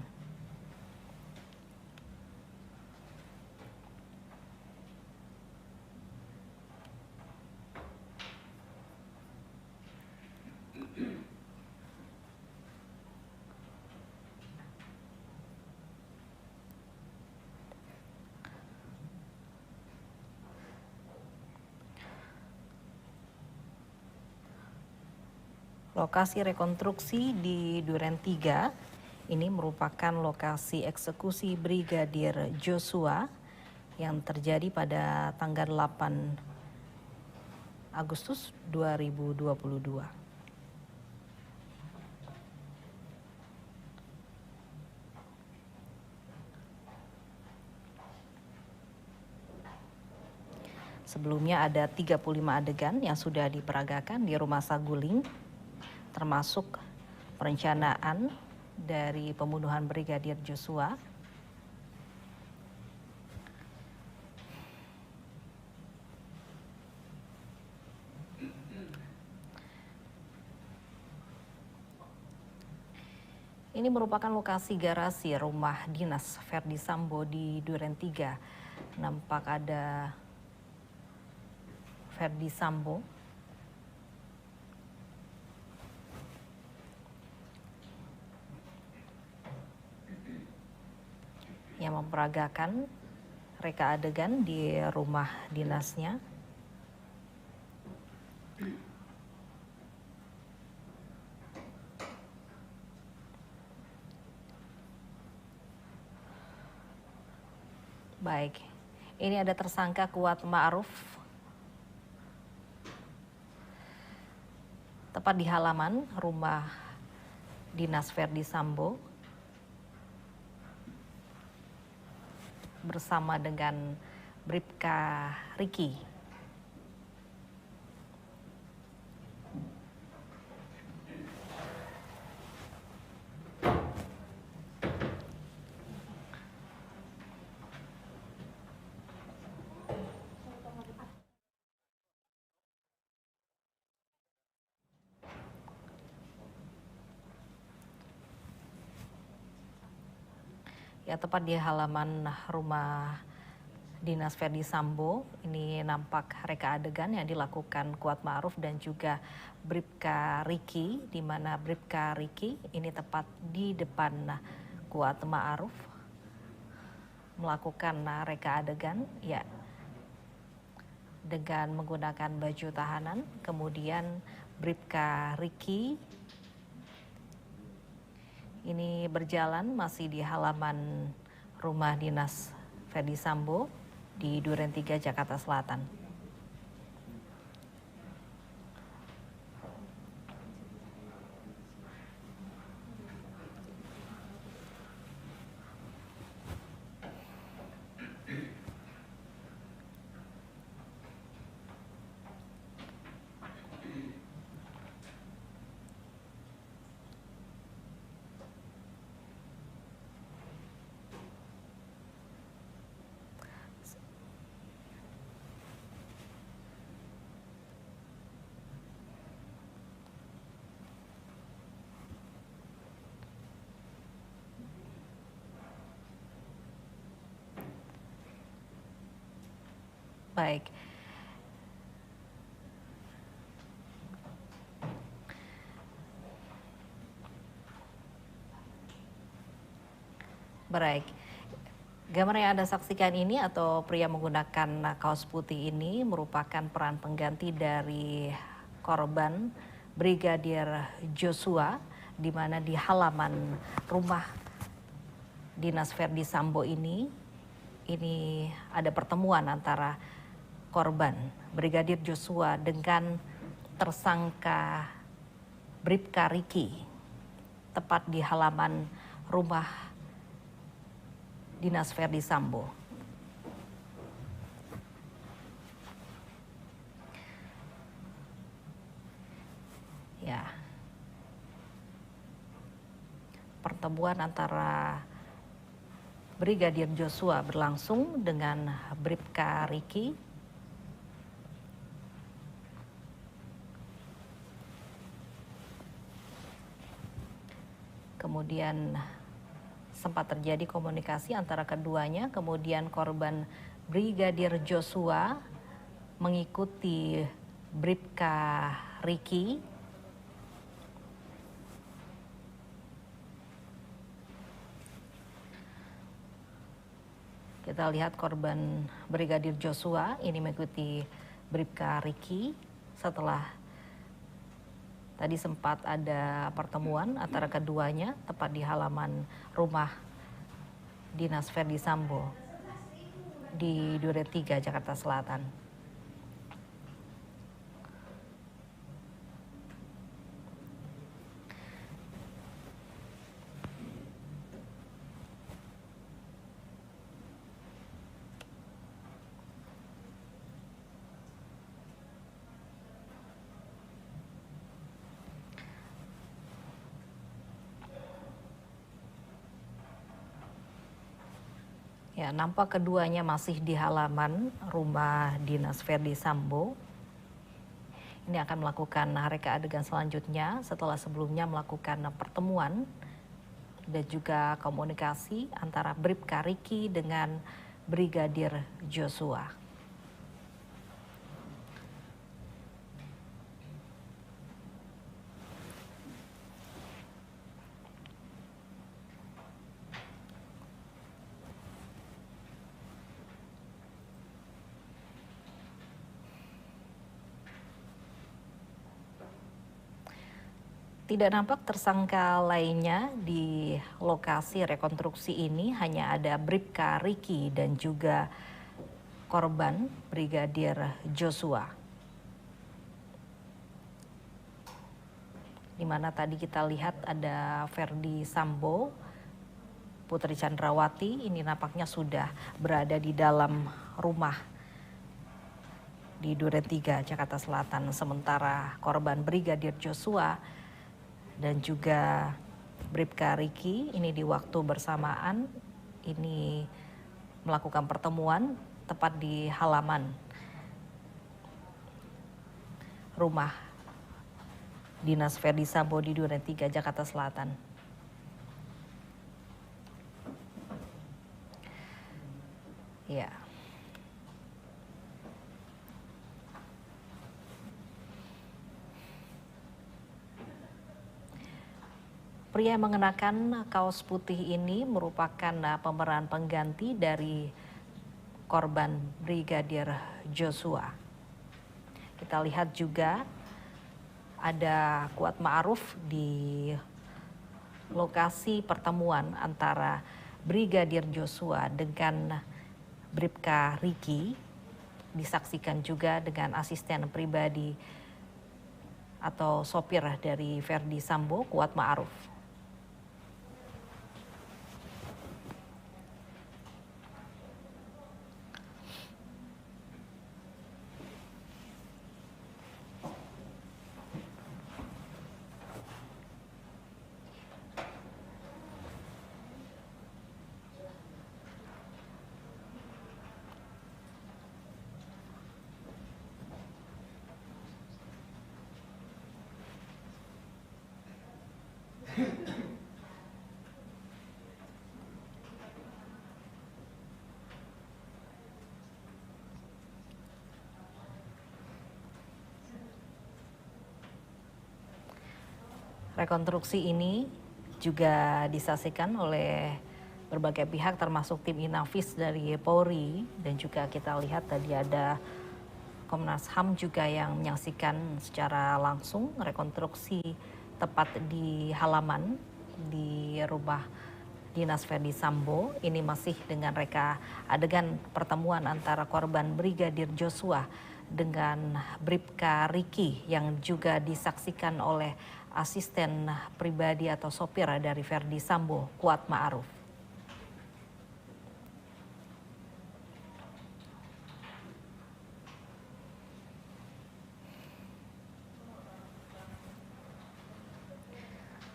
Lokasi rekonstruksi di Duren 3 ini merupakan lokasi eksekusi Brigadir Joshua yang terjadi pada tanggal 8 Agustus 2022. Sebelumnya ada 35 adegan yang sudah diperagakan di Rumah Saguling, termasuk perencanaan dari pembunuhan Brigadir Joshua. Ini merupakan lokasi garasi rumah dinas Verdi Sambo di Duren 3. Nampak ada Verdi Sambo yang memperagakan reka adegan di rumah dinasnya. Baik, ini ada tersangka Kuat Ma'ruf tepat di halaman rumah dinas Verdi Sambo bersama dengan Bribka Riki. Ya, tepat di halaman rumah dinas Verdi Sambo ini nampak reka adegan yang dilakukan Kuat Ma'ruf dan juga Bribka Riki, di mana Bribka Riki ini tepat di depan Kuat Ma'ruf melakukan reka adegan ya dengan menggunakan baju tahanan. Kemudian Bribka Riki ini berjalan masih di halaman rumah dinas Verdi Sambo di Duren 3, Jakarta Selatan. Baik. Baik. Gambar yang Anda saksikan ini atau pria menggunakan kaos putih ini merupakan peran pengganti dari korban Brigadir Joshua, di mana di halaman rumah dinas Verdi Sambo ini ada pertemuan antara korban Brigadir Joshua dengan tersangka Bribka Riki tepat di halaman rumah dinas Verdi Sambo. Ya. Pertemuan antara Brigadir Joshua berlangsung dengan Bribka Riki. Kemudian sempat terjadi komunikasi antara keduanya, kemudian korban Brigadir Joshua mengikuti Bribka Riki. Kita lihat korban Brigadir Joshua ini mengikuti Bribka Riki. Setelah Tadi sempat ada pertemuan antara keduanya tepat di halaman rumah dinas Verdi Sambo di Duren 3, Jakarta Selatan. Ya, nampak keduanya masih di halaman rumah dinas Verdi Sambo. Ini akan melakukan reka adegan selanjutnya setelah sebelumnya melakukan pertemuan dan juga komunikasi antara Bribka Riki dengan Brigadir Joshua. Tidak nampak tersangka lainnya di lokasi rekonstruksi ini, hanya ada Bribka Riki dan juga korban Brigadir Joshua. Di mana tadi kita lihat ada Verdi Sambo, Putri Chandrawati, ini nampaknya sudah berada di dalam rumah di Duren 3, Jakarta Selatan. Sementara korban Brigadir Joshua dan juga Bribka Riki ini di waktu bersamaan ini melakukan pertemuan tepat di halaman rumah dinas Verdi Sambo di Duren 3, Jakarta Selatan. Ya. Pria yang mengenakan kaos putih ini merupakan pemeran pengganti dari korban Brigadir Joshua. Kita lihat juga ada Kuat Ma'ruf di lokasi pertemuan antara Brigadir Joshua dengan Bribka Riki, disaksikan juga dengan asisten pribadi atau sopir dari Verdi Sambo, Kuat Ma'ruf. Rekonstruksi ini juga disaksikan oleh berbagai pihak termasuk tim Inavis dari Polri, dan juga kita lihat tadi ada Komnas HAM juga yang menyaksikan secara langsung rekonstruksi tepat di halaman di rumah dinas Verdi Sambo. Ini masih dengan reka adegan pertemuan antara korban Brigadir Joshua dengan Bribka Riki yang juga disaksikan oleh asisten pribadi atau sopir dari Verdi Sambo, Kuat Ma'ruf.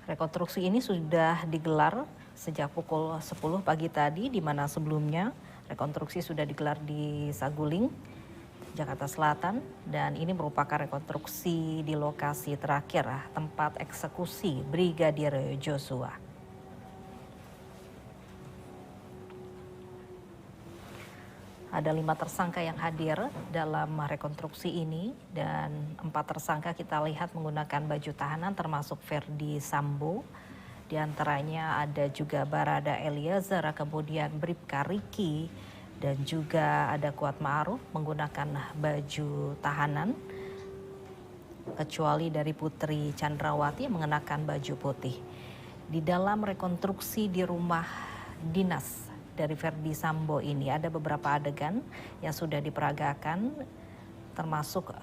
Rekonstruksi ini sudah digelar sejak pukul 10 pagi tadi, di mana sebelumnya rekonstruksi sudah digelar di Saguling, Jakarta Selatan, dan ini merupakan rekonstruksi di lokasi terakhir tempat eksekusi Brigadir Joshua. Ada 5 tersangka yang hadir dalam rekonstruksi ini, dan 4 tersangka kita lihat menggunakan baju tahanan termasuk Verdi Sambo. Di antaranya ada juga Barada Eliezer, kemudian Bribka Riki, dan juga ada Kuat Ma'ruf menggunakan baju tahanan. kecuali dari Putri Chandrawati yang mengenakan baju putih. Di dalam rekonstruksi di rumah dinas dari Verdi Sambo ini ada beberapa adegan yang sudah diperagakan, termasuk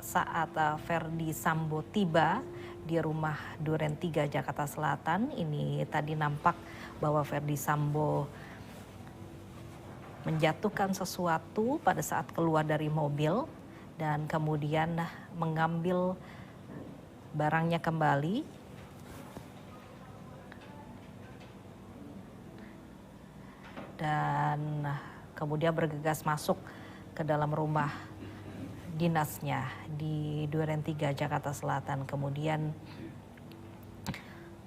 saat Verdi Sambo tiba di rumah Duren 3 Jakarta Selatan. Ini tadi nampak bahwa Verdi Sambo menjatuhkan sesuatu pada saat keluar dari mobil dan kemudian mengambil barangnya kembali. Dan kemudian bergegas masuk ke dalam rumah dinasnya di Duren 3 Jakarta Selatan. Kemudian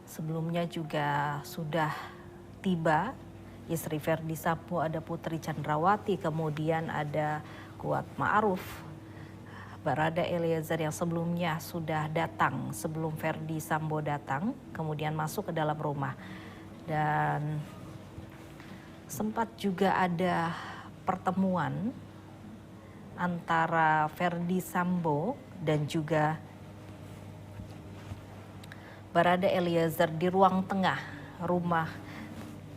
sebelumnya juga sudah tiba istri Verdi Sambo, ada Putri Chandrawati, kemudian ada Kuat Ma'ruf, Barada Eliezer yang sebelumnya sudah datang sebelum Verdi Sambo datang, kemudian masuk ke dalam rumah. Dan sempat juga ada pertemuan antara Verdi Sambo dan juga Barada Eliezer di ruang tengah rumah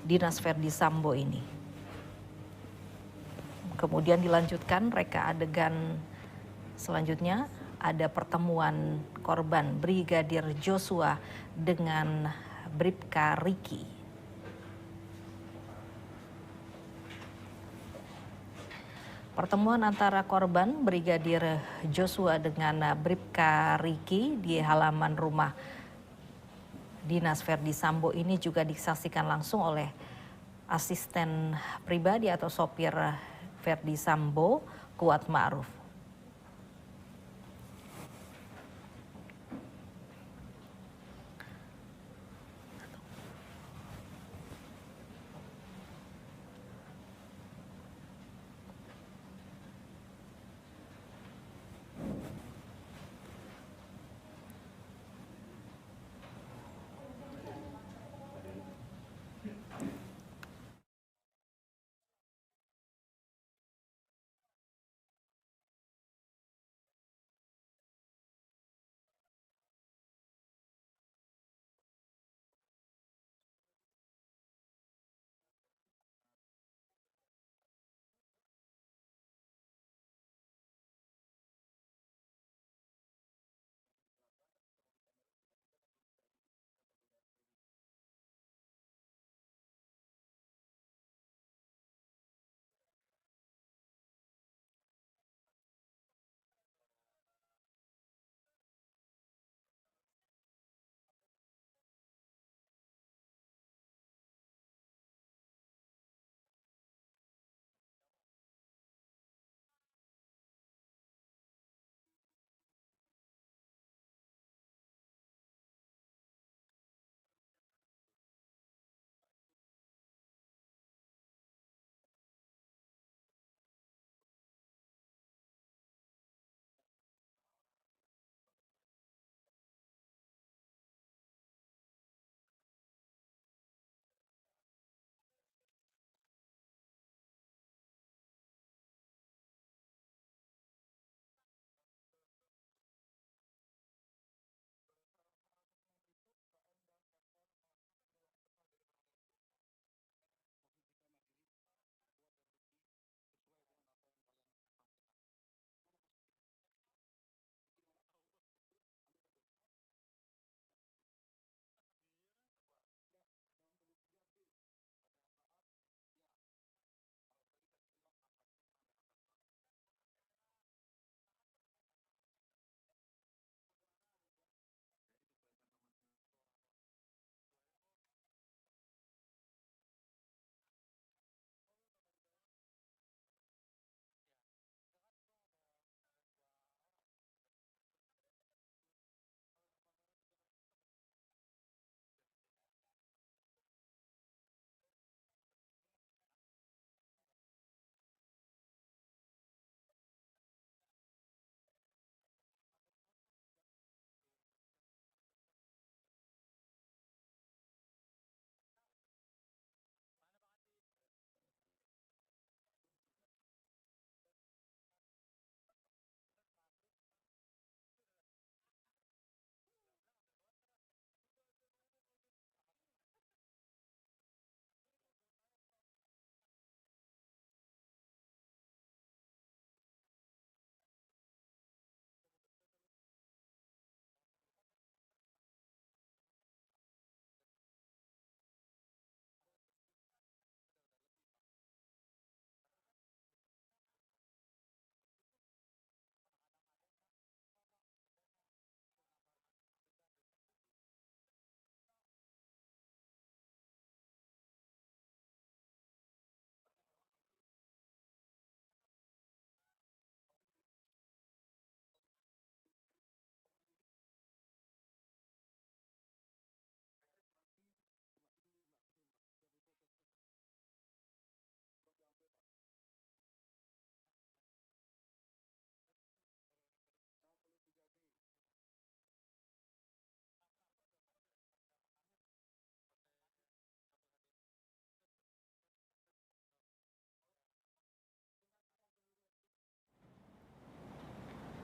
dinas Verdi Sambo ini. Kemudian dilanjutkan reka adegan selanjutnya, ada pertemuan korban Brigadir Joshua dengan Bribka Riki. Pertemuan antara korban Brigadir Joshua dengan Bribka Riki di halaman rumah dinas Verdi Sambo ini juga disaksikan langsung oleh asisten pribadi atau sopir Verdi Sambo, Kuat Ma'ruf.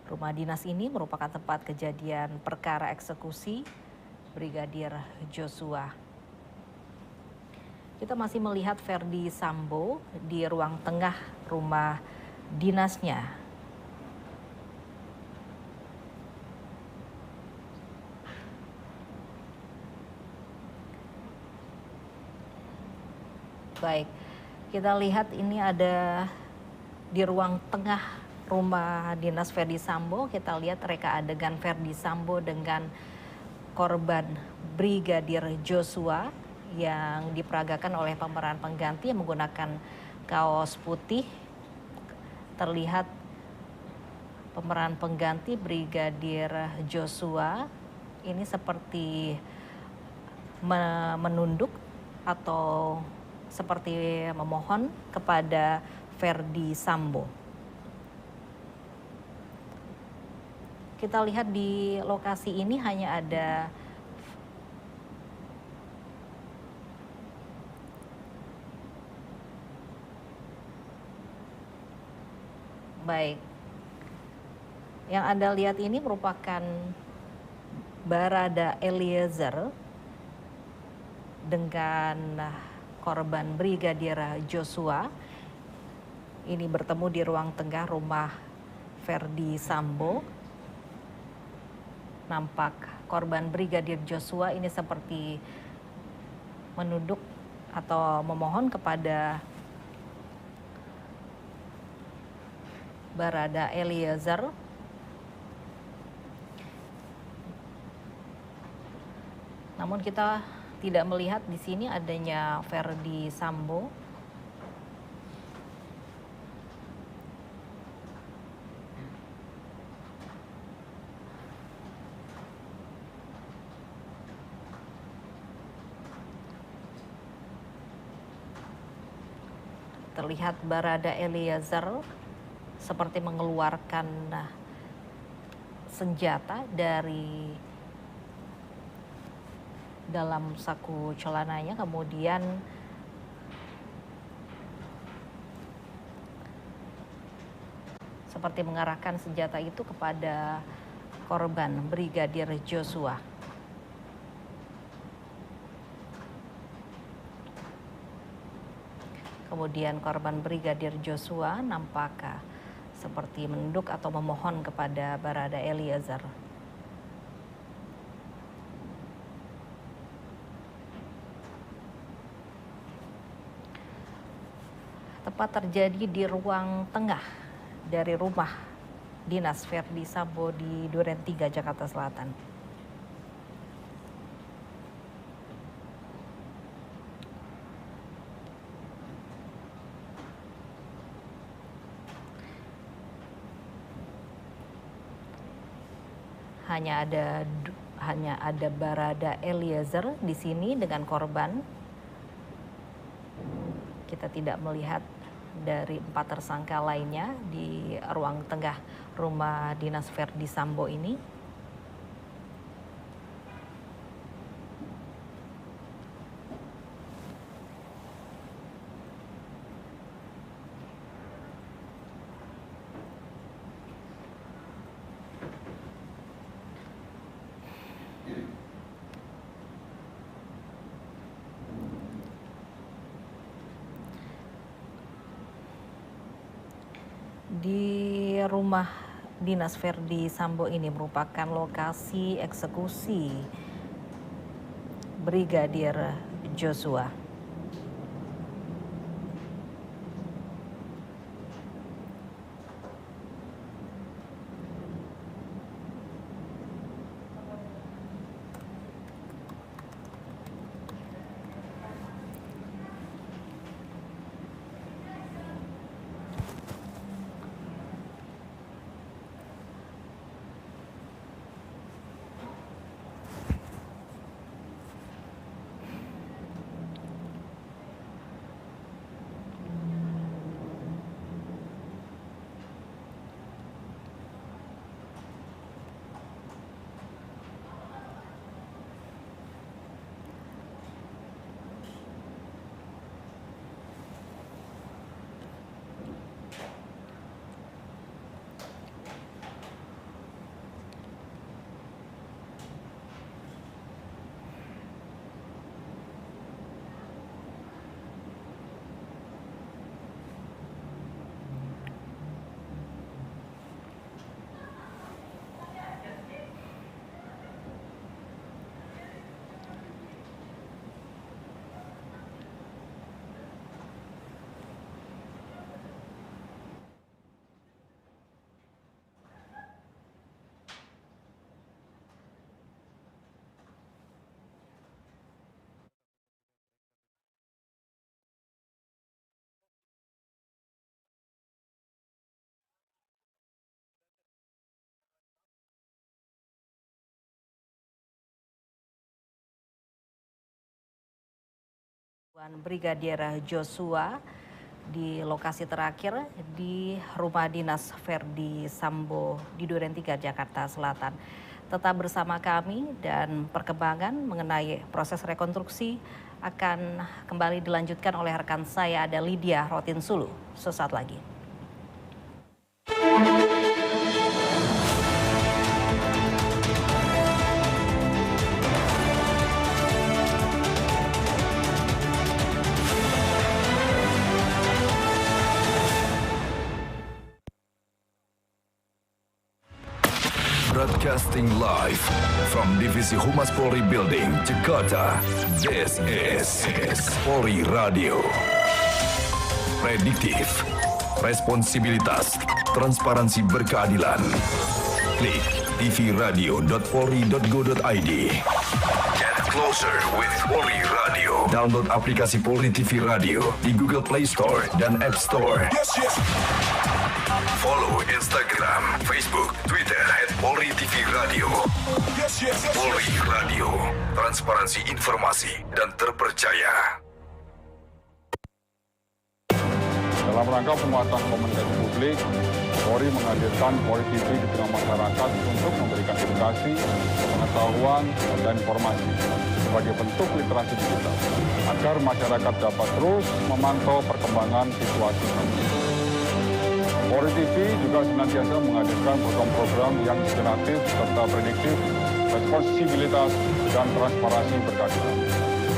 Rumah dinas ini merupakan tempat kejadian perkara eksekusi Brigadir Joshua. Kita masih melihat Verdi Sambo di ruang tengah rumah dinasnya. Baik, kita lihat ini ada di ruang tengah rumah dinas Verdi Sambo. Kita lihat reka adegan Verdi Sambo dengan korban Brigadir Joshua yang diperagakan oleh pemeran pengganti yang menggunakan kaos putih. Terlihat pemeran pengganti Brigadir Joshua ini seperti menunduk atau seperti memohon kepada Verdi Sambo. Kita lihat di lokasi ini hanya ada baik. Yang Anda lihat ini merupakan Barada Eliezer dengan korban Brigadir Joshua. Ini bertemu di ruang tengah rumah Verdi Sambo. Nampak korban Brigadir Joshua ini seperti menunduk atau memohon kepada Barada Eliezer. Namun kita tidak melihat di sini adanya Verdi Sambo. Terlihat Barada Eliezer seperti mengeluarkan senjata dari dalam saku celananya, kemudian seperti mengarahkan senjata itu kepada korban Brigadir Joshua. Kemudian korban Brigadir Joshua nampak seperti menunduk atau memohon kepada Barada Eliezer. Tepat terjadi di ruang tengah dari rumah dinas Verdi Sambo di Duren 3, Jakarta Selatan. Hanya ada Barada Eliezer di sini dengan korban. Kita tidak melihat dari 4 tersangka lainnya di ruang tengah rumah dinas Verdi Sambo ini. Di rumah dinas Verdi Sambo ini merupakan lokasi eksekusi Brigadir Joshua. Brigadir Joshua di lokasi terakhir di rumah dinas Verdi Sambo di Duren 3, Jakarta Selatan. Tetap bersama kami dan perkembangan mengenai proses rekonstruksi akan kembali dilanjutkan oleh rekan saya, ada Lydia Rotinsulu sesaat lagi. Broadcasting live from Divisi Humas Polri Building, Jakarta. This is Polri Radio. Prediktif, responsibilitas, transparansi berkeadilan. Klik tvradio.polri.go.id. Get closer with Polri Radio. Download aplikasi Polri TV Radio di Google Play Store dan App Store. Follow Instagram, Facebook, Twitter @Polri TV Radio. Polri Radio, transparansi informasi dan terpercaya. Dalam rangka penguatan komunikasi publik, Polri menghadirkan Polri TV di tengah masyarakat untuk memberikan edukasi, pengetahuan, dan informasi sebagai bentuk literasi digital, agar masyarakat dapat terus memantau perkembangan situasi. Polri TV juga senantiasa menghadirkan program-program yang inspiratif serta prediktif, responsibilitas, dan transparansi berkeadilan.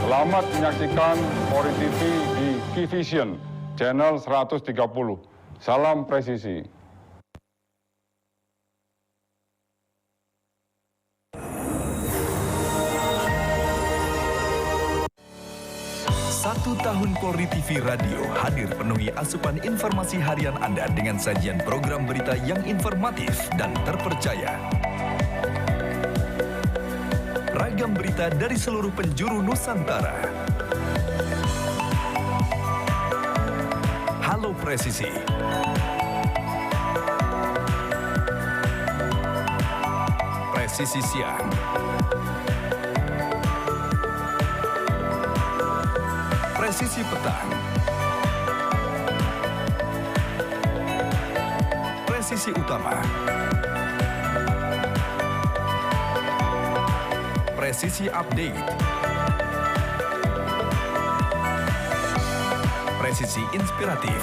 Selamat menyaksikan Polri TV di Vision Channel 130. Salam presisi. Satu tahun Polri TV Radio hadir penuhi asupan informasi harian Anda dengan sajian program berita yang informatif dan terpercaya. Ragam berita dari seluruh penjuru Nusantara. Halo Presisi. Presisi Siang. Presisi Petang. Presisi Utama. Presisi Update. Presisi Inspiratif.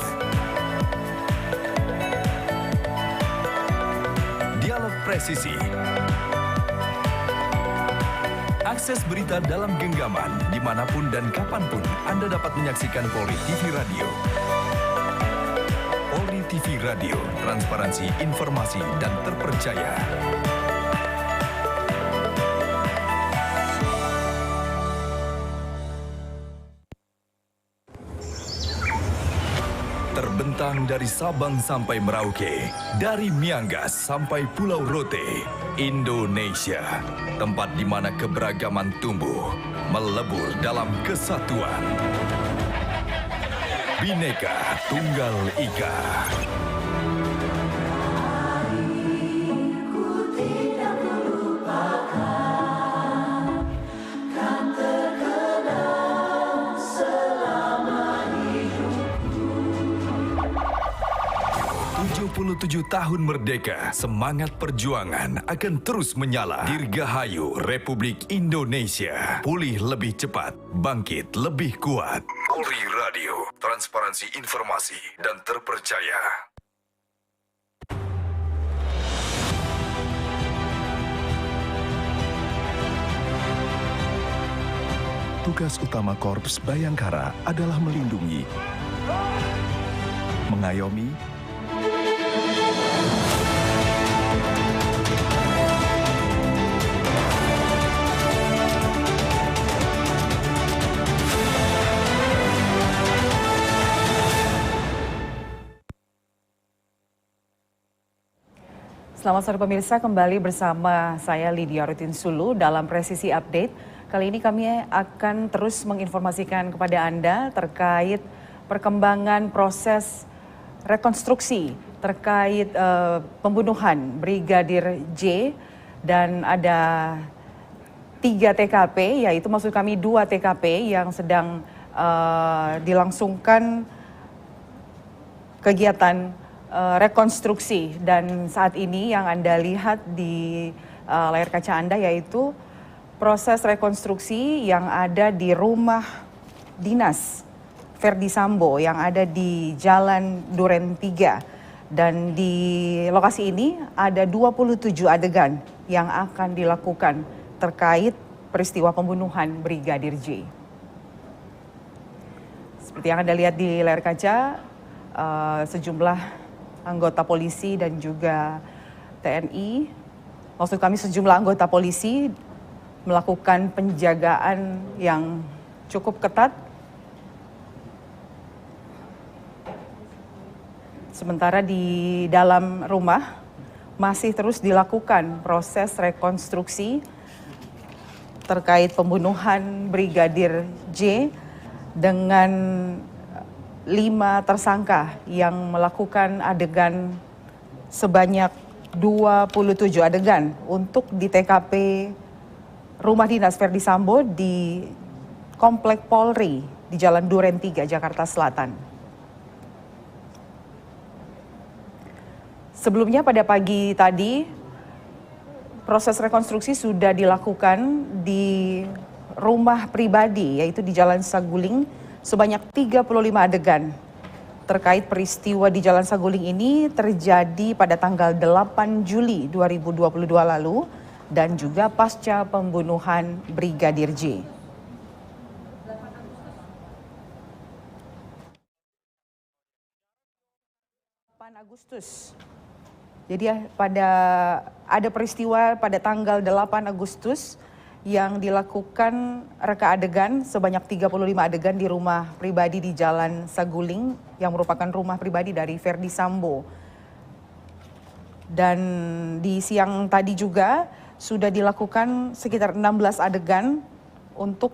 Dialog Presisi. Akses berita dalam genggaman, dimanapun dan kapanpun Anda dapat menyaksikan Polri TV Radio. Polri TV Radio, transparansi informasi dan terpercaya. Terbentang dari Sabang sampai Merauke, dari Miangas sampai Pulau Rote, Indonesia, tempat di mana keberagaman tumbuh, melebur dalam kesatuan. Bhinneka Tunggal Ika. Tahun merdeka, semangat perjuangan akan terus menyala. Dirgahayu Republik Indonesia, pulih lebih cepat, bangkit lebih kuat. Polri Radio, transparansi informasi dan terpercaya. Tugas utama Korps Bayangkara adalah melindungi, mengayomi, Selamat sore pemirsa, kembali bersama saya Lydia Rotinsulu dalam Presisi Update. Kali ini kami akan terus menginformasikan kepada Anda terkait perkembangan proses rekonstruksi terkait pembunuhan Brigadir J, dan ada 3 TKP, yaitu maksud kami 2 TKP yang sedang dilangsungkan kegiatan rekonstruksi, dan saat ini yang Anda lihat di layar kaca Anda yaitu proses rekonstruksi yang ada di rumah dinas Verdi Sambo yang ada di Jalan Duren 3, dan di lokasi ini ada 27 adegan yang akan dilakukan terkait peristiwa pembunuhan Brigadir J. Seperti yang Anda lihat di layar kaca, sejumlah anggota polisi dan juga TNI, maksud kami sejumlah anggota polisi melakukan penjagaan yang cukup ketat. Sementara di dalam rumah masih terus dilakukan proses rekonstruksi terkait pembunuhan Brigadir J dengan 5 tersangka yang melakukan adegan sebanyak 27 adegan untuk di TKP rumah dinas Verdi Sambo di Komplek Polri di Jalan Duren 3, Jakarta Selatan. Sebelumnya pada pagi tadi, proses rekonstruksi sudah dilakukan di rumah pribadi, yaitu di Jalan Saguling, sebanyak 35 adegan. Terkait peristiwa di Jalan Saguling ini terjadi pada tanggal 8 Juli 2022 lalu, dan juga pasca pembunuhan Brigadir J. Agustus. Jadi ada peristiwa pada tanggal 8 Agustus yang dilakukan reka adegan sebanyak 35 adegan di rumah pribadi di Jalan Saguling yang merupakan rumah pribadi dari Verdi Sambo. Dan di siang tadi juga sudah dilakukan sekitar 16 adegan untuk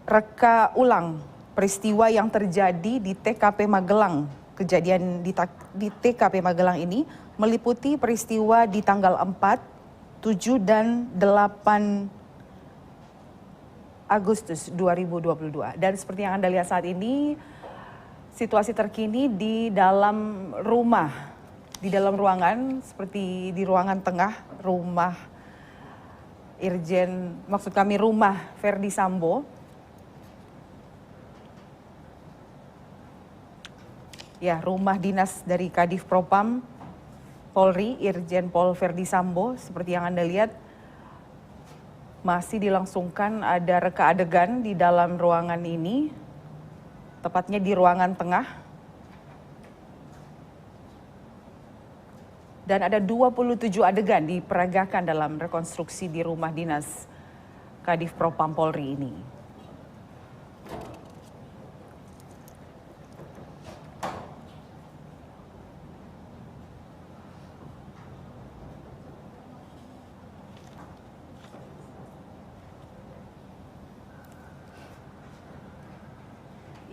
reka ulang peristiwa yang terjadi di TKP Magelang. Kejadian di TKP Magelang ini meliputi peristiwa di tanggal 4, 7, dan 8 Agustus 2022. Dan seperti yang Anda lihat saat ini, situasi terkini di dalam rumah, di dalam ruangan, seperti di ruangan tengah rumah rumah Verdi Sambo. Ya, rumah dinas dari Kadif Propam Polri, Irjen Pol Verdi Sambo, seperti yang Anda lihat, masih dilangsungkan ada reka adegan di dalam ruangan ini, tepatnya di ruangan tengah. Dan ada 27 adegan diperagakan dalam rekonstruksi di rumah dinas Kadif Propam Polri ini.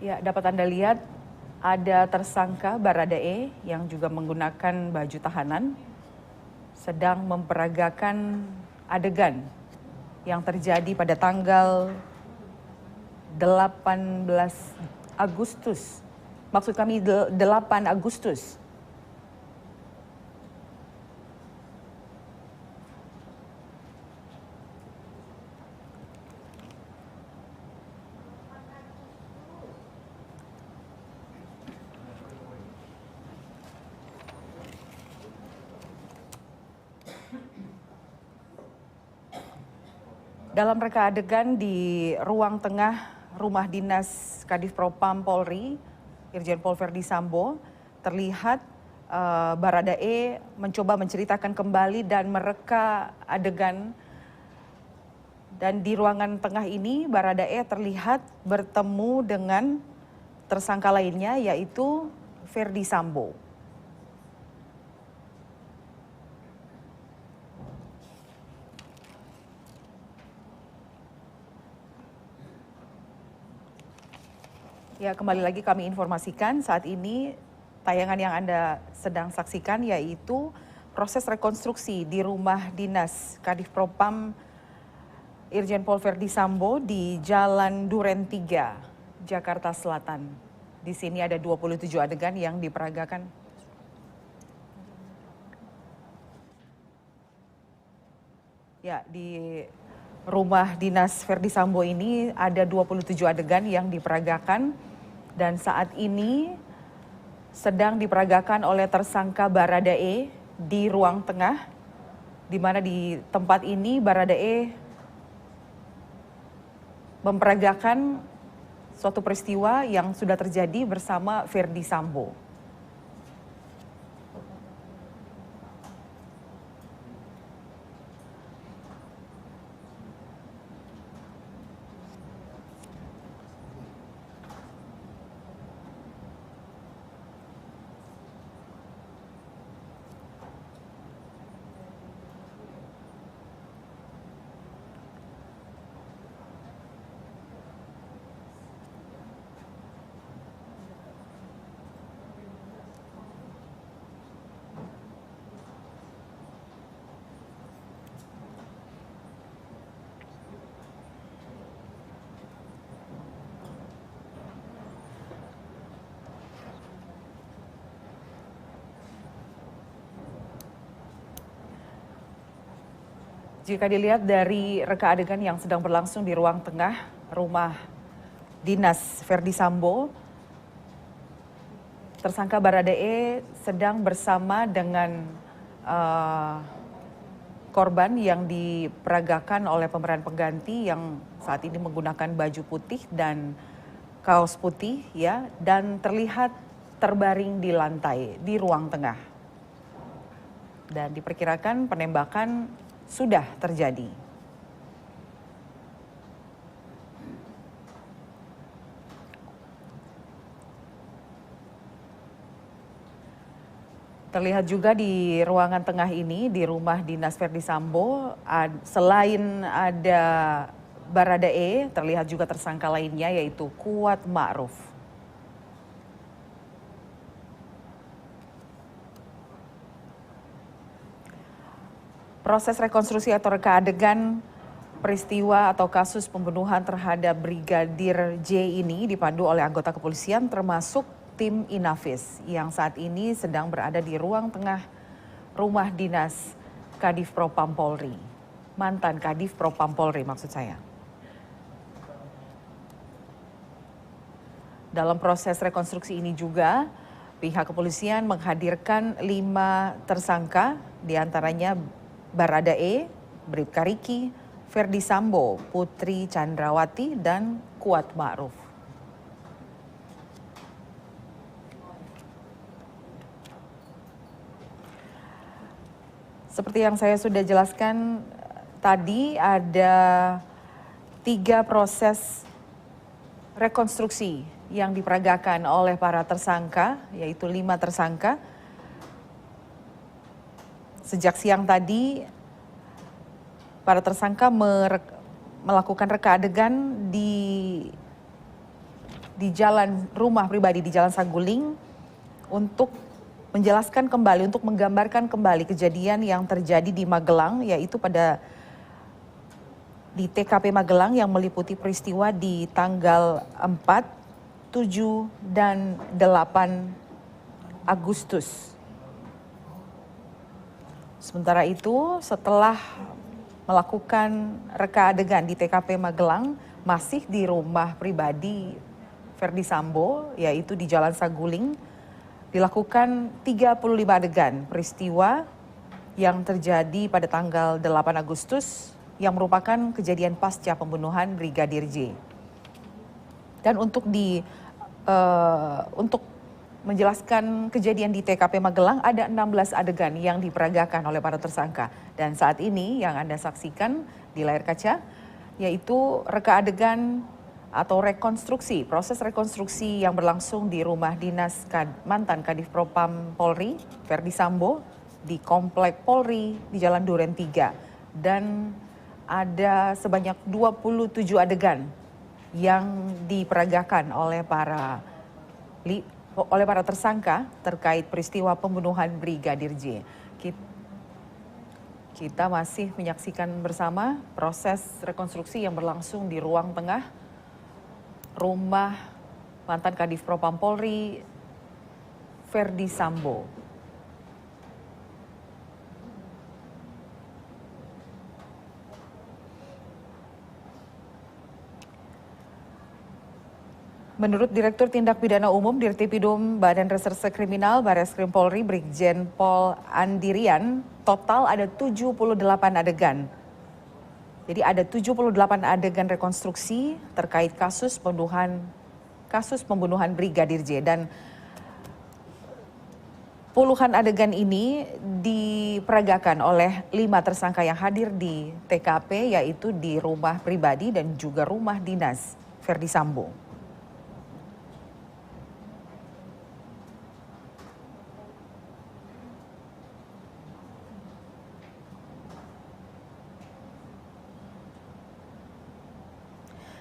Ya, dapat Anda lihat ada tersangka Baradae yang juga menggunakan baju tahanan sedang memperagakan adegan yang terjadi pada tanggal 18 Agustus. Maksud kami 8 Agustus. Dalam reka adegan di ruang tengah rumah dinas Kadif Propam Polri, Irjen Pol Verdi Sambo, terlihat Baradae mencoba menceritakan kembali dan mereka adegan. Dan di ruangan tengah ini Baradae terlihat bertemu dengan tersangka lainnya, yaitu Verdi Sambo. Ya, kembali lagi kami informasikan saat ini tayangan yang Anda sedang saksikan yaitu proses rekonstruksi di rumah dinas Kadif Propam Irjen Pol Verdi Sambo di Jalan Duren 3, Jakarta Selatan. Di sini ada 27 adegan yang diperagakan. Ya, di rumah dinas Verdi Sambo ini ada 27 adegan yang diperagakan dan saat ini sedang diperagakan oleh tersangka Baradae di ruang tengah, di mana di tempat ini Baradae memperagakan suatu peristiwa yang sudah terjadi bersama Verdi Sambo. Jika dilihat dari reka adegan yang sedang berlangsung di ruang tengah rumah dinas Verdi Sambo, tersangka Baradae sedang bersama dengan korban yang diperagakan oleh pemeran pengganti yang saat ini menggunakan baju putih dan kaos putih, ya, dan terlihat terbaring di lantai di ruang tengah. Dan diperkirakan penembakan sudah terjadi. Terlihat juga di ruangan tengah ini, di rumah dinas Verdi Sambo, selain ada Baradae, terlihat juga tersangka lainnya yaitu Kuat Ma'ruf. Proses rekonstruksi atau reka adegan peristiwa atau kasus pembunuhan terhadap Brigadir J ini dipandu oleh anggota kepolisian termasuk tim Inavis yang saat ini sedang berada di ruang tengah rumah dinas Kadif Propam Polri. Mantan Kadif Propam Polri maksud saya. Dalam proses rekonstruksi ini juga pihak kepolisian menghadirkan 5 tersangka, diantaranya Baradae, Bribka Riki, Verdi Sambo, Putri Chandrawati, dan Kuat Ma'ruf. Seperti yang saya sudah jelaskan tadi, ada 3 proses rekonstruksi yang diperagakan oleh para tersangka, yaitu 5 tersangka. Sejak siang tadi, para tersangka melakukan reka adegan di jalan rumah pribadi di Jalan Saguling untuk menjelaskan kembali, untuk menggambarkan kembali kejadian yang terjadi di Magelang, yaitu di TKP Magelang yang meliputi peristiwa di tanggal 4, 7, dan 8 Agustus. Sementara itu, setelah melakukan reka adegan di TKP Magelang, masih di rumah pribadi Verdi Sambo, yaitu di Jalan Saguling, dilakukan 35 adegan peristiwa yang terjadi pada tanggal 8 Agustus yang merupakan kejadian pasca pembunuhan Brigadir J. Dan untuk menjelaskan kejadian di TKP Magelang, ada 16 adegan yang diperagakan oleh para tersangka. Dan saat ini yang Anda saksikan di layar kaca, yaitu reka adegan atau rekonstruksi, proses rekonstruksi yang berlangsung di rumah dinas mantan Kadif Propam Polri, Verdi Sambo, di Komplek Polri di Jalan Duren 3. Dan ada sebanyak 27 adegan yang diperagakan oleh para tersangka terkait peristiwa pembunuhan Brigadir J. Kita masih menyaksikan bersama proses rekonstruksi yang berlangsung di ruang tengah rumah mantan Kadif Propam Polri Verdi Sambo. Menurut Direktur Tindak Pidana Umum Dirtipidum Badan Reserse Kriminal Bareskrim Polri Brigjen Pol Andirian, total ada 78 adegan. Jadi ada 78 adegan rekonstruksi terkait kasus pembunuhan Brigadir J, dan puluhan adegan ini diperagakan oleh 5 tersangka yang hadir di TKP, yaitu di rumah pribadi dan juga rumah dinas Verdi Sambo.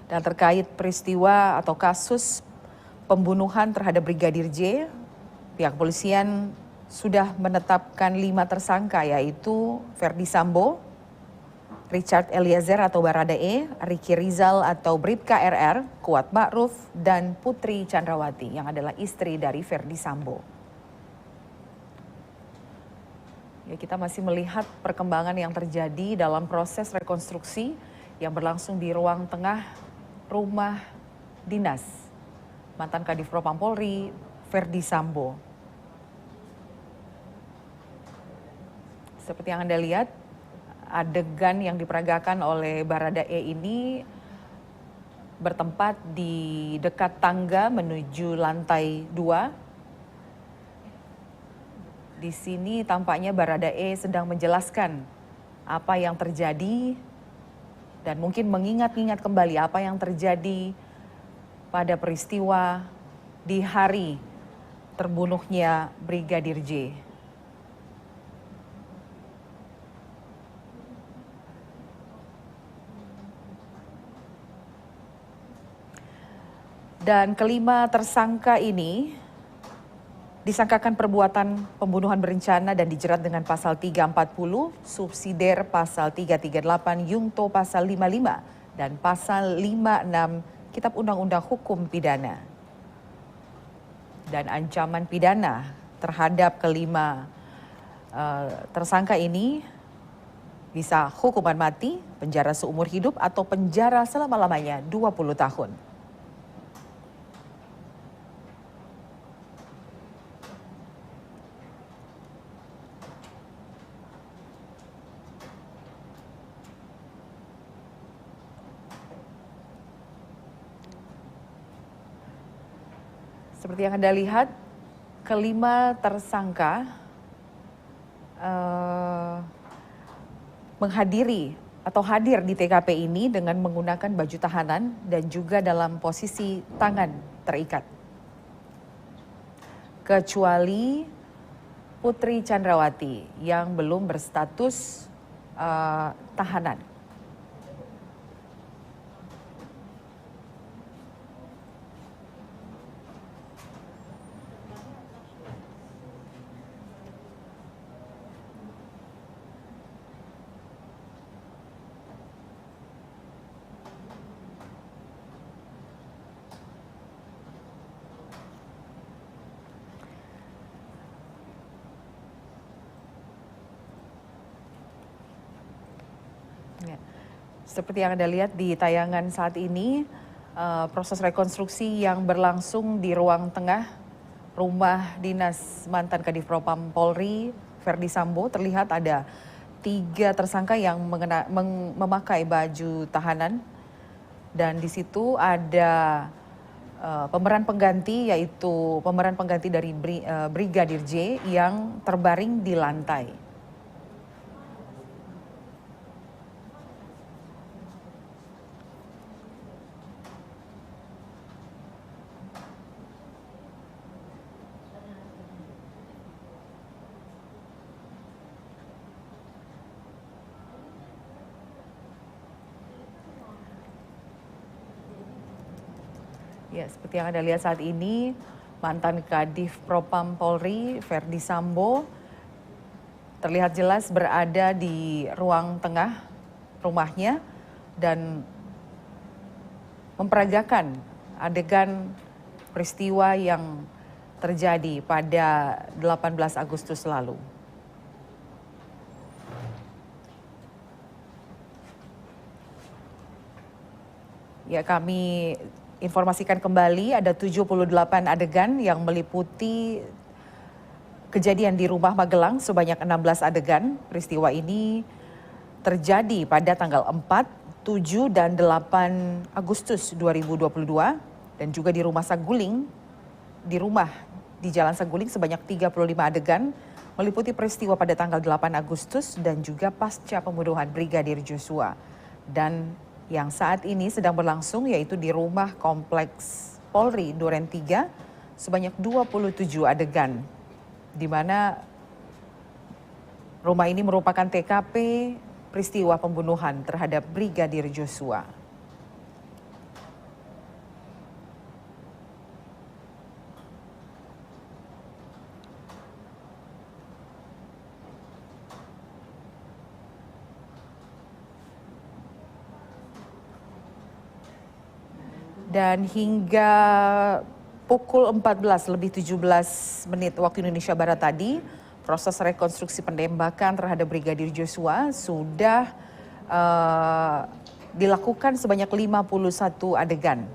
Dan terkait peristiwa atau kasus pembunuhan terhadap Brigadir J, pihak polisian sudah menetapkan 5 tersangka, yaitu Verdi Sambo, Richard Eliezer atau Baradae, Ricky Rizal atau Bribka RR, Kuat Ma'ruf, dan Putri Chandrawati yang adalah istri dari Verdi Sambo. Ya, kita masih melihat perkembangan yang terjadi dalam proses rekonstruksi yang berlangsung di ruang tengah rumah dinas mantan Kadif Propam Polri Verdi Sambo. Seperti yang Anda lihat, adegan yang diperagakan oleh Baradae ini bertempat di dekat tangga menuju lantai 2. Di sini tampaknya Baradae sedang menjelaskan apa yang terjadi dan mungkin mengingat-ingat kembali apa yang terjadi pada peristiwa di hari terbunuhnya Brigadir J. Dan kelima tersangka ini disangkakan perbuatan pembunuhan berencana dan dijerat dengan pasal 340, subsidiar pasal 338, Yungto pasal 55, dan pasal 56 Kitab Undang-Undang Hukum Pidana. Dan ancaman pidana terhadap kelima tersangka ini bisa hukuman mati, penjara seumur hidup, atau penjara selama-lamanya 20 tahun. Seperti yang Anda lihat, kelima tersangka menghadiri atau hadir di TKP ini dengan menggunakan baju tahanan dan juga dalam posisi tangan terikat. Kecuali Putri Chandrawati yang belum berstatus tahanan. Ya. Seperti yang Anda lihat di tayangan saat ini, proses rekonstruksi yang berlangsung di ruang tengah rumah dinas mantan Kadif Propam Polri Verdi Sambo, terlihat ada 3 tersangka yang memakai baju tahanan, dan di situ ada pemeran pengganti, yaitu pemeran pengganti dari Brigadir J yang terbaring di lantai. Ya, seperti yang Anda lihat saat ini, mantan Kadif Propam Polri Verdi Sambo terlihat jelas berada di ruang tengah rumahnya dan memperagakan adegan peristiwa yang terjadi pada 18 Agustus lalu. Ya, kami informasikan kembali ada 78 adegan yang meliputi kejadian di rumah Magelang sebanyak 16 adegan. Peristiwa ini terjadi pada tanggal 4, 7, dan 8 Agustus 2022 dan juga di rumah Saguling, di Jalan Saguling sebanyak 35 adegan meliputi peristiwa pada tanggal 8 Agustus dan juga pasca pembunuhan Brigadir Joshua. Dan yang saat ini sedang berlangsung yaitu di rumah kompleks Polri Duren 3 sebanyak 27 adegan, di mana rumah ini merupakan TKP peristiwa pembunuhan terhadap Brigadir Joshua. Dan hingga pukul 14:17 waktu Indonesia Barat tadi, proses rekonstruksi penembakan terhadap Brigadir Joshua sudah dilakukan sebanyak 51 adegan.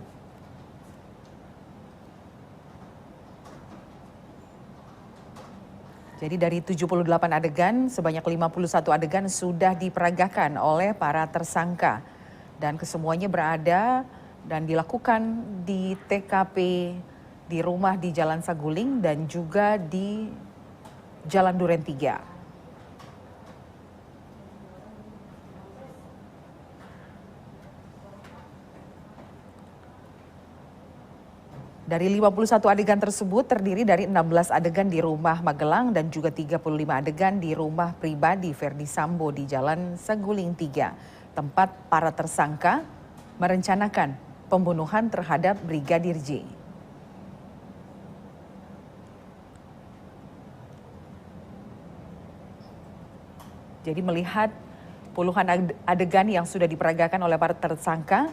Jadi dari 78 adegan, sebanyak 51 adegan sudah diperagakan oleh para tersangka. Dan kesemuanya berada dan dilakukan di TKP di rumah di Jalan Saguling dan juga di Jalan Duren 3. Dari 51 adegan tersebut terdiri dari 16 adegan di rumah Magelang dan juga 35 adegan di rumah pribadi Verdi Sambo di Jalan Saguling 3, tempat para tersangka merencanakan pembunuhan terhadap Brigadir J. Jadi melihat puluhan adegan yang sudah diperagakan oleh para tersangka,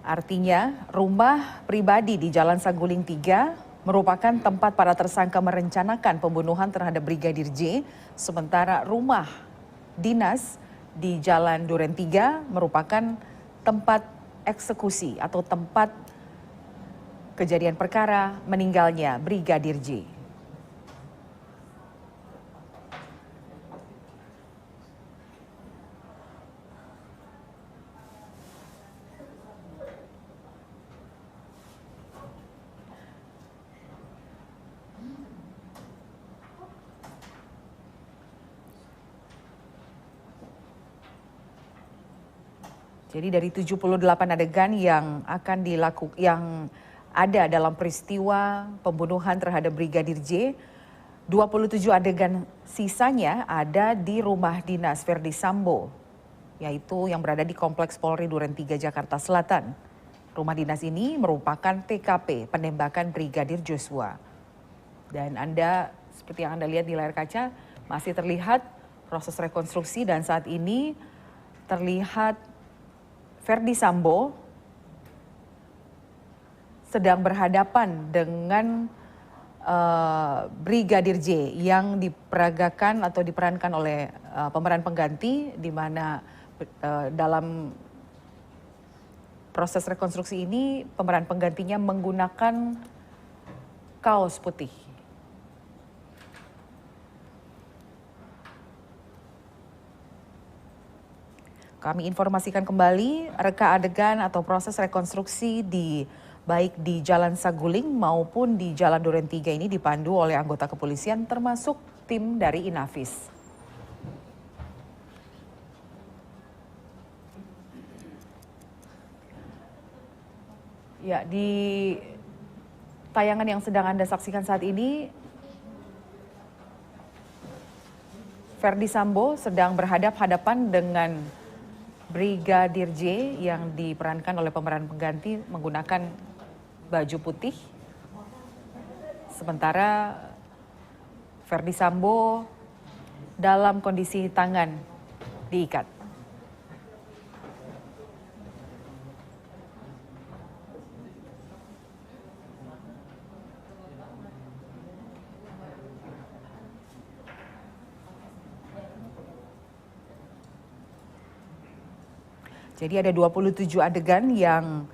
artinya rumah pribadi di Jalan Saguling 3 merupakan tempat para tersangka merencanakan pembunuhan terhadap Brigadir J, sementara rumah dinas di Jalan Duren 3 merupakan tempat eksekusi atau tempat kejadian perkara meninggalnya Brigadir J. Jadi dari 78 adegan yang ada dalam peristiwa pembunuhan terhadap Brigadir J, 27 adegan sisanya ada di rumah dinas Verdi Sambo, yaitu yang berada di Kompleks Polri Duren 3 Jakarta Selatan. Rumah dinas ini merupakan TKP penembakan Brigadir Joshua. Dan Anda, seperti yang Anda lihat di layar kaca, masih terlihat proses rekonstruksi dan saat ini terlihat Verdi Sambo sedang berhadapan dengan Brigadir J yang diperagakan atau diperankan oleh pemeran pengganti, di mana dalam proses rekonstruksi ini pemeran penggantinya menggunakan kaos putih. Kami informasikan kembali reka adegan atau proses rekonstruksi baik di Jalan Saguling maupun di Jalan Duren 3 ini dipandu oleh anggota kepolisian termasuk tim dari Inavis. Ya, di tayangan yang sedang Anda saksikan saat ini, Verdi Sambo sedang berhadapan dengan Brigadir J yang diperankan oleh pemeran pengganti menggunakan baju putih. Sementara Verdi Sambo dalam kondisi tangan diikat. Jadi ada 27 adegan yang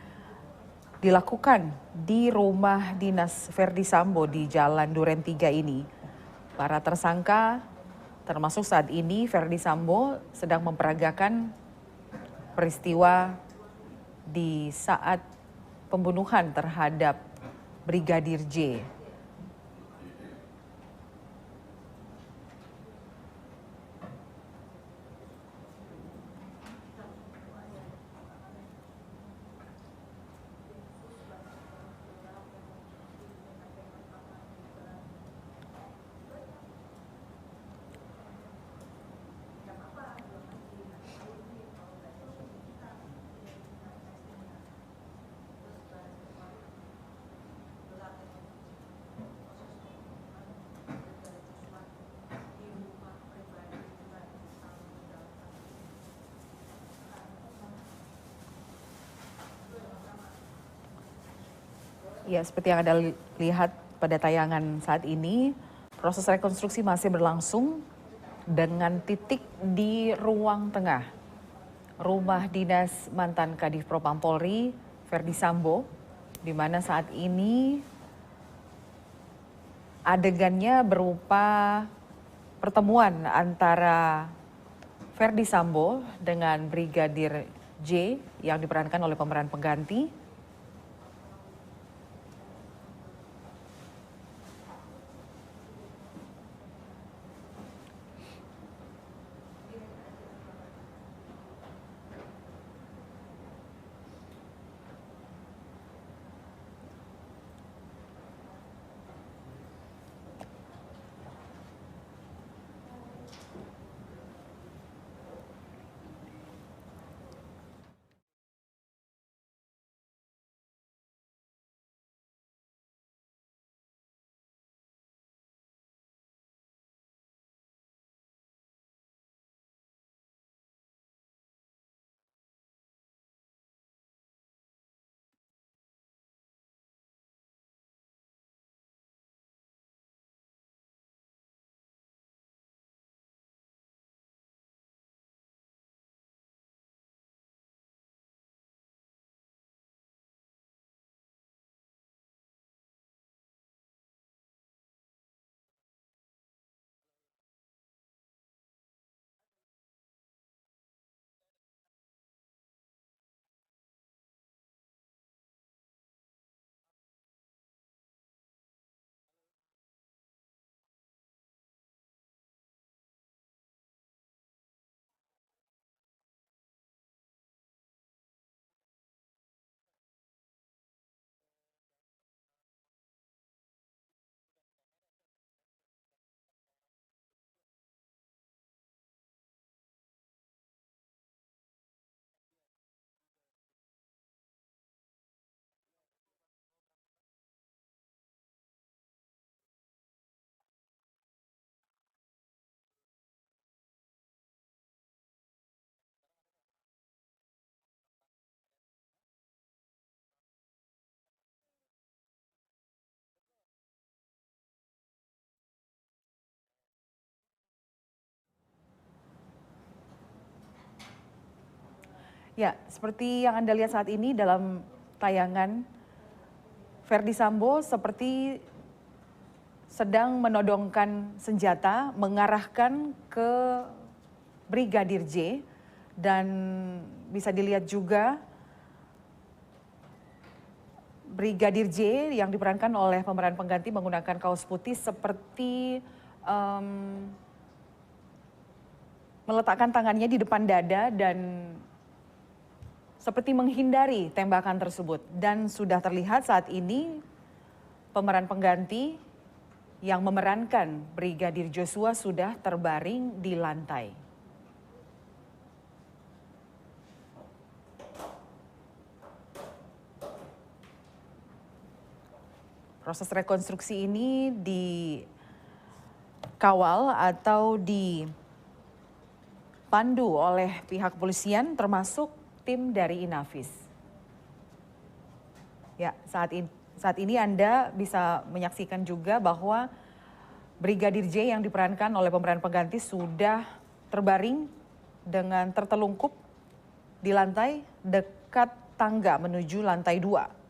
dilakukan di rumah dinas Verdi Sambo di Jalan Duren 3 ini. Para tersangka termasuk saat ini Verdi Sambo sedang memperagakan peristiwa di saat pembunuhan terhadap Brigadir J. Ya, seperti yang Anda lihat pada tayangan saat ini, proses rekonstruksi masih berlangsung dengan titik di ruang tengah rumah dinas mantan Kadif Propam Polri, Verdi Sambo, di mana saat ini adegannya berupa pertemuan antara Verdi Sambo dengan Brigadir J yang diperankan oleh pemeran pengganti. Ya, seperti yang Anda lihat saat ini dalam tayangan, Verdi Sambo seperti sedang menodongkan senjata, mengarahkan ke Brigadir J, dan bisa dilihat juga Brigadir J yang diperankan oleh pemeran pengganti menggunakan kaos putih seperti meletakkan tangannya di depan dada dan seperti menghindari tembakan tersebut. Dan sudah terlihat saat ini pemeran pengganti yang memerankan Brigadir Joshua sudah terbaring di lantai. Proses rekonstruksi ini dikawal atau dipandu oleh pihak kepolisian termasuk tim dari Inavis. Ya, saat ini Anda bisa menyaksikan juga bahwa Brigadir J yang diperankan oleh pemeran pengganti sudah terbaring dengan tertelungkup di lantai dekat tangga menuju lantai 2.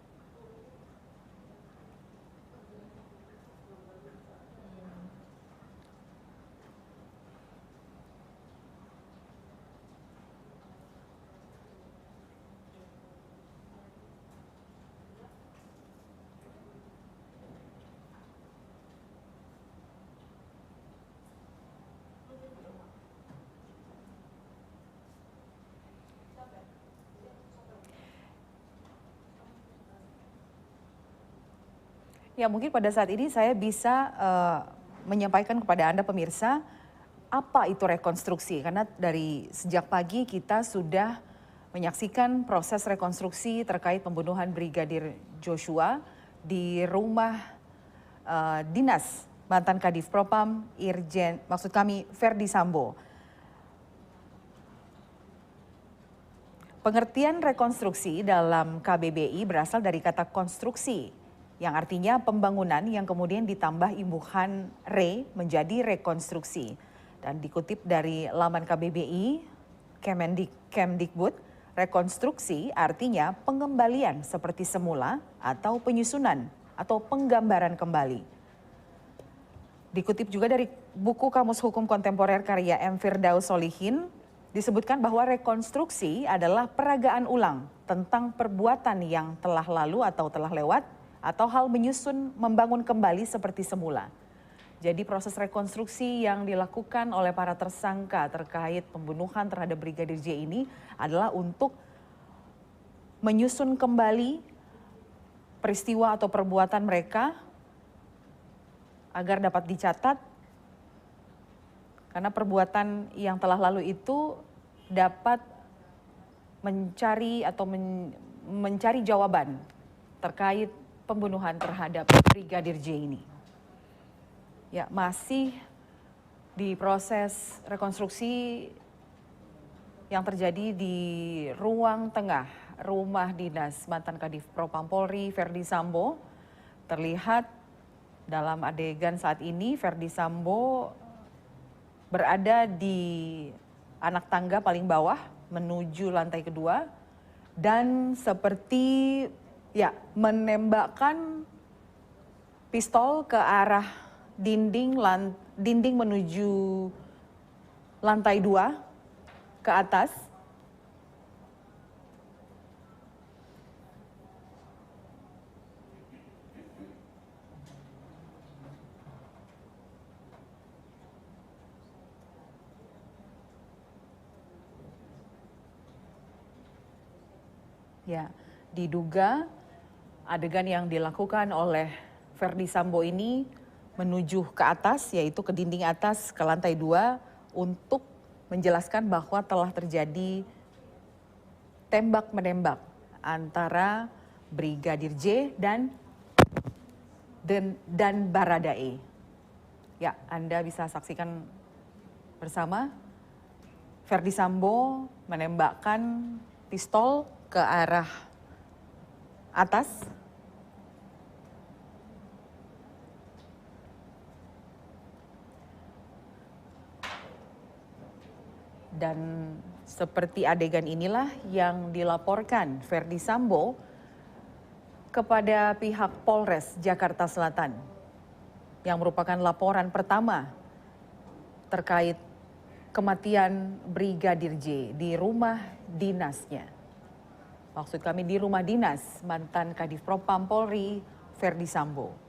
Ya, mungkin pada saat ini saya bisa menyampaikan kepada Anda pemirsa apa itu rekonstruksi, karena dari sejak pagi kita sudah menyaksikan proses rekonstruksi terkait pembunuhan Brigadir Joshua di rumah dinas mantan Kadif Propam Ferdi Sambo. Pengertian rekonstruksi dalam KBBI berasal dari kata konstruksi, yang artinya pembangunan yang kemudian ditambah imbuhan menjadi rekonstruksi. Dan dikutip dari laman KBBI, Kemdikbud, rekonstruksi artinya pengembalian seperti semula atau penyusunan atau penggambaran kembali. Dikutip juga dari buku Kamus Hukum Kontemporer karya M. Firdaus Solihin, disebutkan bahwa rekonstruksi adalah peragaan ulang tentang perbuatan yang telah lalu atau telah lewat, atau hal menyusun membangun kembali seperti semula. Jadi proses rekonstruksi yang dilakukan oleh para tersangka terkait pembunuhan terhadap Brigadir J ini adalah untuk menyusun kembali peristiwa atau perbuatan mereka agar dapat dicatat, karena perbuatan yang telah lalu itu dapat mencari atau mencari jawaban terkait pembunuhan terhadap Brigadir J ini. Ya, masih di proses rekonstruksi yang terjadi di ruang tengah rumah dinas mantan Kadif Propam Polri Ferdi Sambo. Terlihat dalam adegan saat ini Ferdi Sambo berada di anak tangga paling bawah menuju lantai kedua dan seperti menembakkan pistol ke arah dinding menuju lantai 2 ke atas. Ya, diduga adegan yang dilakukan oleh Ferdi Sambo ini menuju ke atas, yaitu ke dinding atas, ke lantai 2, untuk menjelaskan bahwa telah terjadi tembak-menembak antara Brigadir J dan Baradae. Ya, Anda bisa saksikan bersama Ferdi Sambo menembakkan pistol ke arah atas. Dan seperti adegan inilah yang dilaporkan Ferdi Sambo kepada pihak Polres Jakarta Selatan, yang merupakan laporan pertama terkait kematian Brigadir J di rumah dinasnya. Maksud kami di rumah dinas mantan Kadif Propam Polri Ferdi Sambo.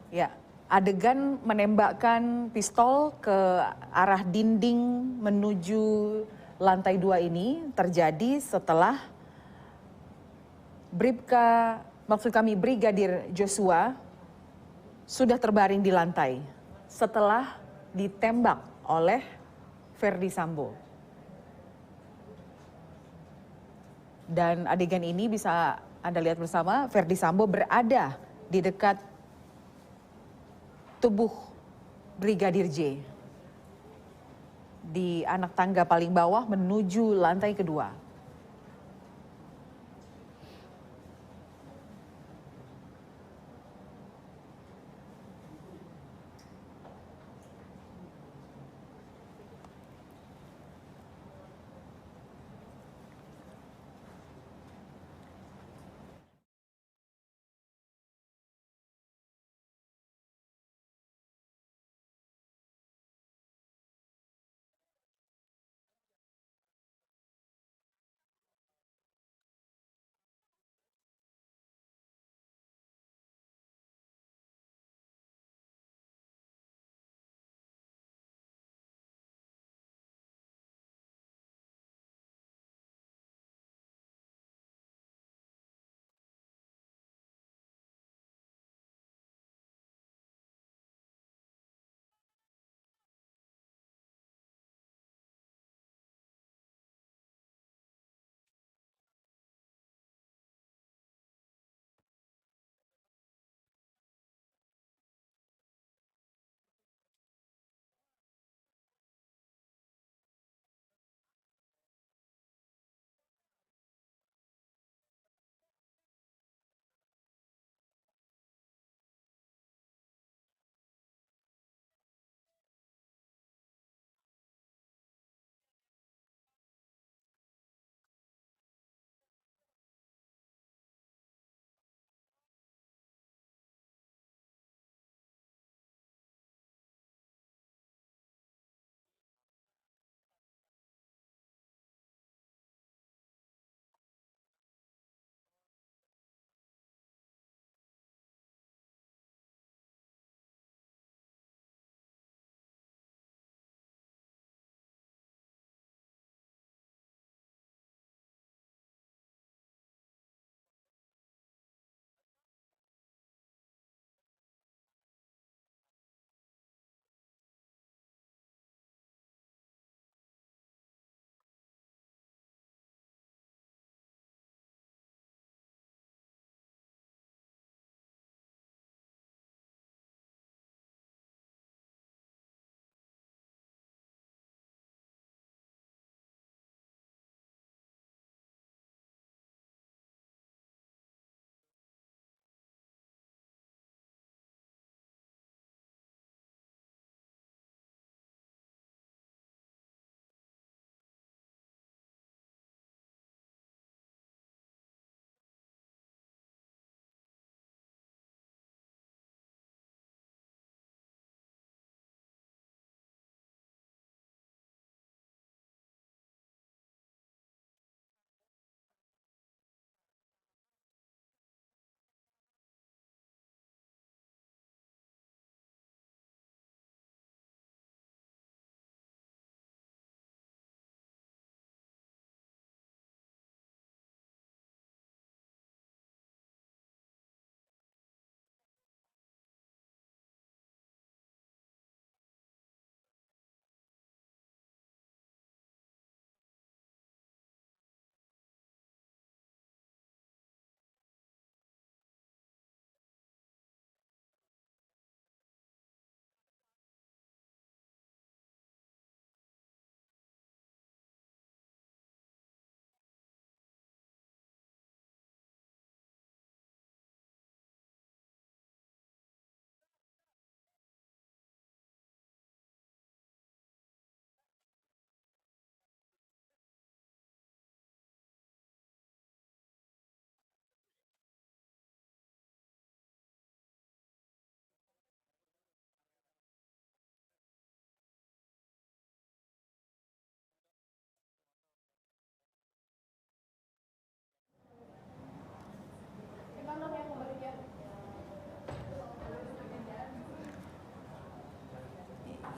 Ya, adegan menembakkan pistol ke arah dinding menuju lantai 2 ini terjadi setelah Brigadir Joshua sudah terbaring di lantai setelah ditembak oleh Verdi Sambo. Dan adegan ini bisa Anda lihat bersama, Verdi Sambo berada di dekat tubuh Brigadir J di anak tangga paling bawah menuju lantai kedua.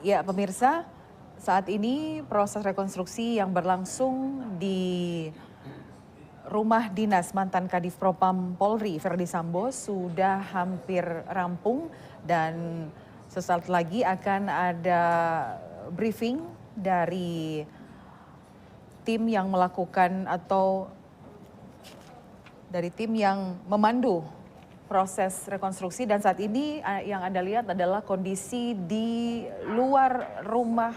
Ya, pemirsa, saat ini proses rekonstruksi yang berlangsung di rumah dinas mantan Kadif Propam Polri Verdi Sambo sudah hampir rampung dan sesaat lagi akan ada briefing dari tim yang melakukan atau dari tim yang memandu proses rekonstruksi, dan saat ini yang Anda lihat adalah kondisi di luar rumah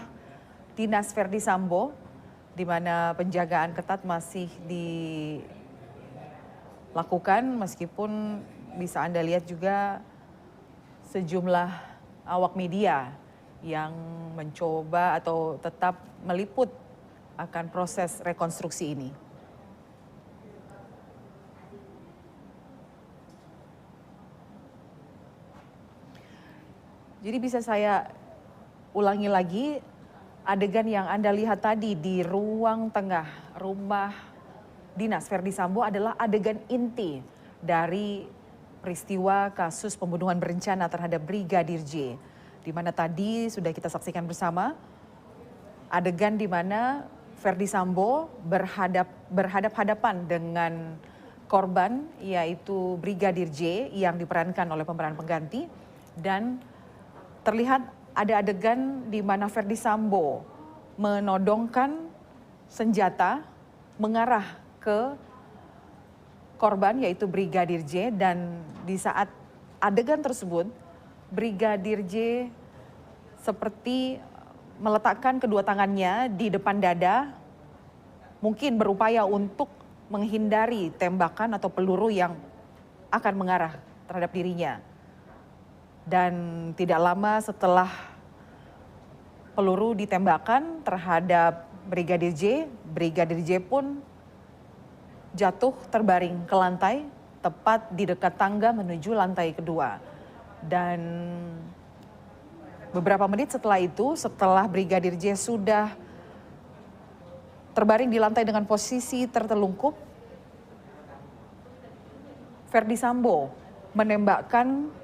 dinas Verdi Sambo di mana penjagaan ketat masih dilakukan meskipun bisa Anda lihat juga sejumlah awak media yang mencoba atau tetap meliput akan proses rekonstruksi ini. Jadi bisa saya ulangi lagi, adegan yang Anda lihat tadi di ruang tengah rumah dinas Verdi Sambo adalah adegan inti dari peristiwa kasus pembunuhan berencana terhadap Brigadir J. Di mana tadi sudah kita saksikan bersama adegan di mana Verdi Sambo berhadap-hadapan dengan korban yaitu Brigadir J yang diperankan oleh pemeran pengganti, dan terlihat ada adegan di mana Verdi Sambo menodongkan senjata mengarah ke korban yaitu Brigadir J, dan di saat adegan tersebut Brigadir J seperti meletakkan kedua tangannya di depan dada, mungkin berupaya untuk menghindari tembakan atau peluru yang akan mengarah terhadap dirinya. Dan tidak lama setelah peluru ditembakkan terhadap Brigadir J pun jatuh terbaring ke lantai tepat di dekat tangga menuju lantai kedua. Dan beberapa menit setelah itu, setelah Brigadir J sudah terbaring di lantai dengan posisi tertelungkup, Verdi Sambo menembakkan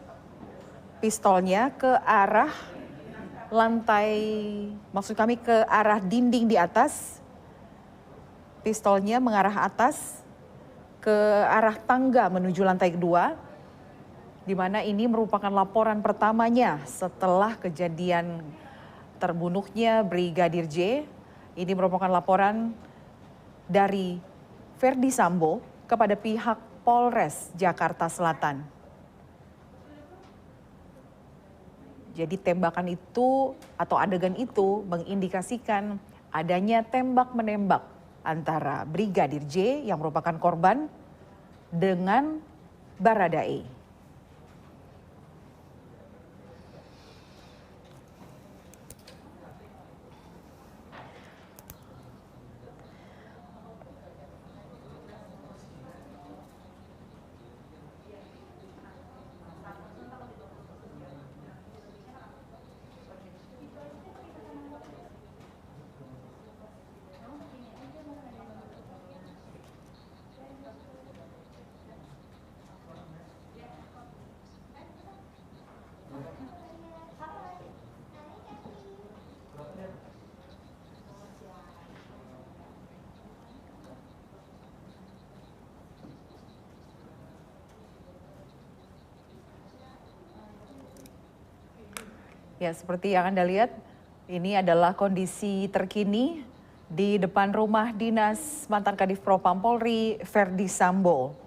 pistolnya ke arah lantai, maksud kami ke arah dinding di atas. Pistolnya mengarah atas ke arah tangga menuju lantai kedua, di mana ini merupakan laporan pertamanya setelah kejadian terbunuhnya Brigadir J. Ini merupakan laporan dari Verdi Sambo kepada pihak Polres Jakarta Selatan. Jadi tembakan itu atau adegan itu mengindikasikan adanya tembak-menembak antara Brigadir J yang merupakan korban dengan Baradae. Ya, seperti yang Anda lihat, ini adalah kondisi terkini di depan rumah dinas mantan Kadif Propam Polri Verdi Sambo.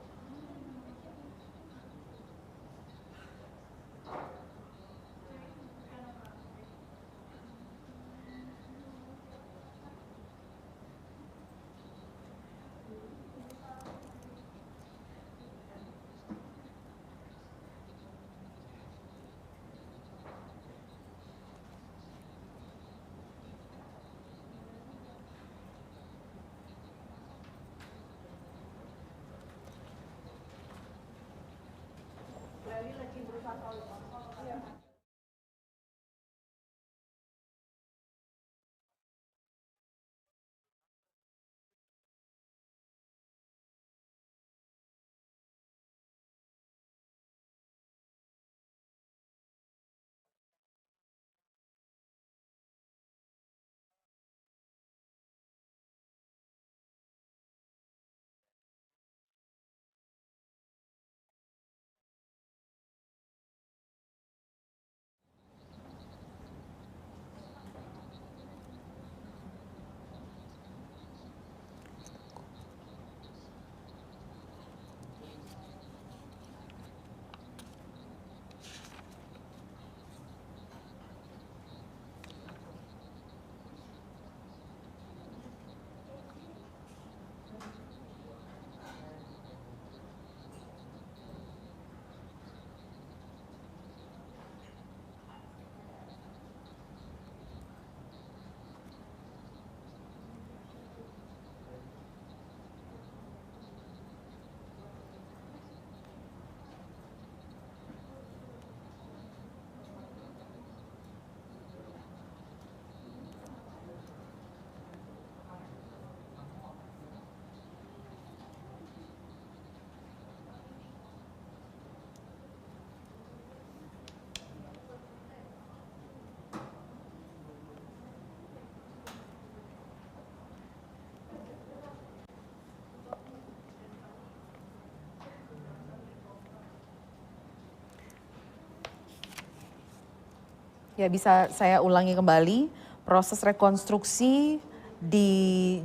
Ya, bisa saya ulangi kembali, proses rekonstruksi di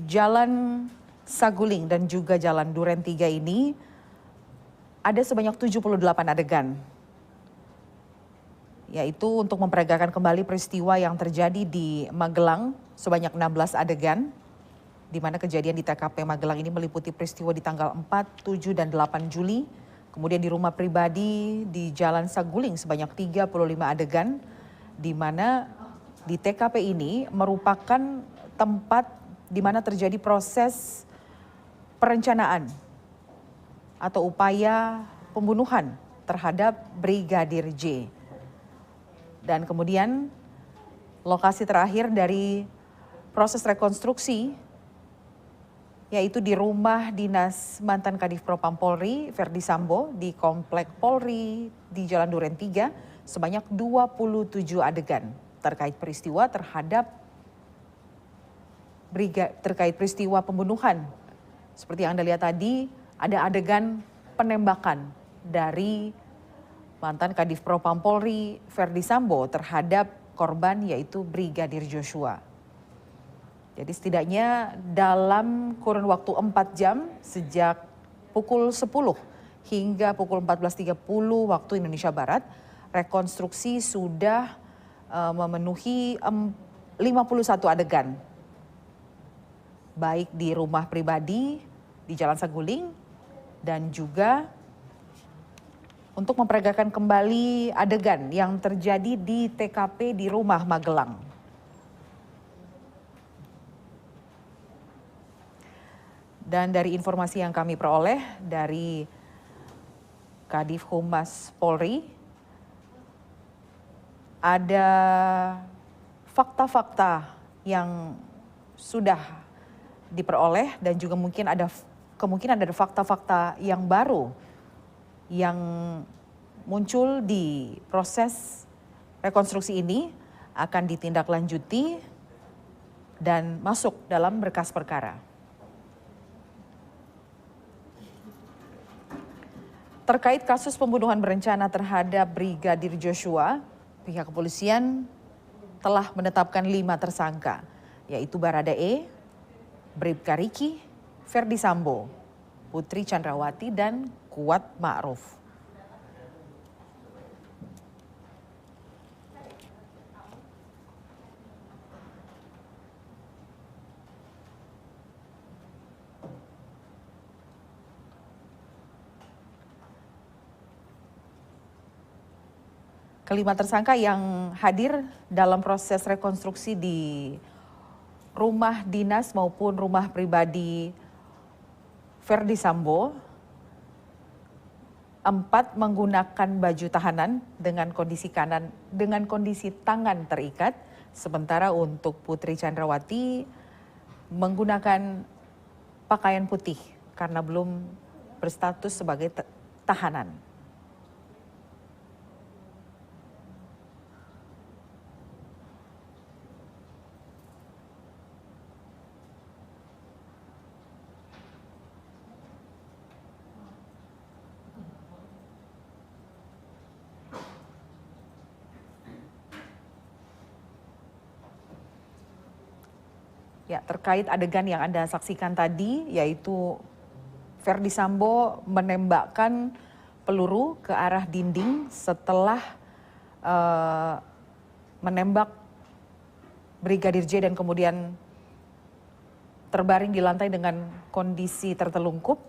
Jalan Saguling dan juga Jalan Duren 3 ini ada sebanyak 78 adegan. Yaitu untuk memperagakan kembali peristiwa yang terjadi di Magelang sebanyak 16 adegan, di mana kejadian di TKP Magelang ini meliputi peristiwa di tanggal 4, 7, dan 8 Juli. Kemudian di rumah pribadi di Jalan Saguling sebanyak 35 adegan, di mana di TKP ini merupakan tempat di mana terjadi proses perencanaan atau upaya pembunuhan terhadap Brigadir J. Dan kemudian lokasi terakhir dari proses rekonstruksi yaitu di rumah dinas mantan Kadif Propam Polri Verdi Sambo di Komplek Polri di Jalan Duren 3 sebanyak 27 adegan terkait peristiwa terkait peristiwa pembunuhan. Seperti yang Anda lihat tadi, ada adegan penembakan dari mantan Kadif Propam Polri Verdi Sambo terhadap korban yaitu Brigadir Joshua. Jadi setidaknya dalam kurun waktu 4 jam sejak pukul 10 hingga pukul 14.30 waktu Indonesia Barat, rekonstruksi sudah memenuhi 51 adegan. Baik di rumah pribadi di Jalan Saguling dan juga untuk memperagakan kembali adegan yang terjadi di TKP di rumah Magelang. Dan dari informasi yang kami peroleh dari Kadif Humas Polri, ada fakta-fakta yang sudah diperoleh dan juga mungkin ada kemungkinan ada fakta-fakta yang baru yang muncul di proses rekonstruksi ini akan ditindaklanjuti dan masuk dalam berkas perkara. Terkait kasus pembunuhan berencana terhadap Brigadir Joshua, pihak kepolisian telah menetapkan 5 tersangka, yaitu Baradae, Bribka Riki, Verdi Sambo, Putri Chandrawati, dan Kuat Ma'ruf. Kelima tersangka yang hadir dalam proses rekonstruksi di rumah dinas maupun rumah pribadi Verdi Sambo, 4 menggunakan baju tahanan dengan kondisi tangan terikat, sementara untuk Putri Chandrawati menggunakan pakaian putih karena belum berstatus sebagai tahanan. Ya, terkait adegan yang Anda saksikan tadi, yaitu Verdi Sambo menembakkan peluru ke arah dinding setelah menembak Brigadir J dan kemudian terbaring di lantai dengan kondisi tertelungkup.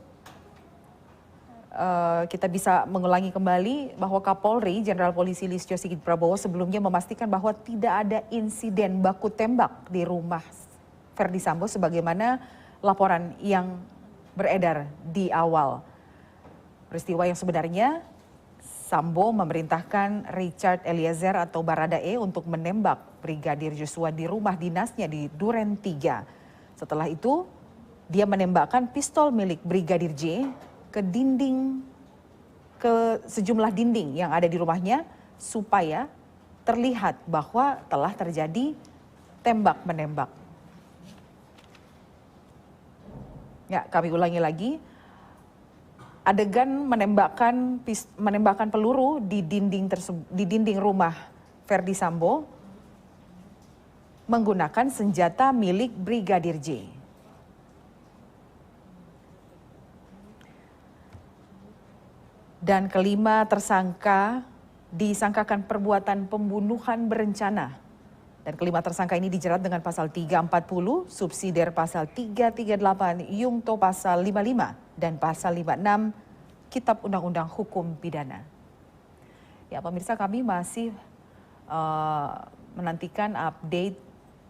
Kita bisa mengulangi kembali bahwa Kapolri Jenderal Polisi Listio Sigit Prabowo sebelumnya memastikan bahwa tidak ada insiden baku tembak di rumah Verdi Sambo sebagaimana laporan yang beredar di awal. Peristiwa yang sebenarnya Sambo memerintahkan Richard Eliezer atau Baradae untuk menembak Brigadir Joshua di rumah dinasnya di Duren 3. Setelah itu dia menembakkan pistol milik Brigadir J ke sejumlah dinding yang ada di rumahnya supaya terlihat bahwa telah terjadi tembak-menembak. Ya, kami ulangi lagi. Adegan menembakkan peluru di dinding rumah Verdi Sambo menggunakan senjata milik Brigadir J. Dan kelima tersangka disangkakan perbuatan pembunuhan berencana. Dan kelima tersangka ini dijerat dengan pasal 340, subsidiar pasal 338, Yungto pasal 55, dan pasal 56 Kitab Undang-Undang Hukum Pidana. Ya pemirsa, kami masih menantikan update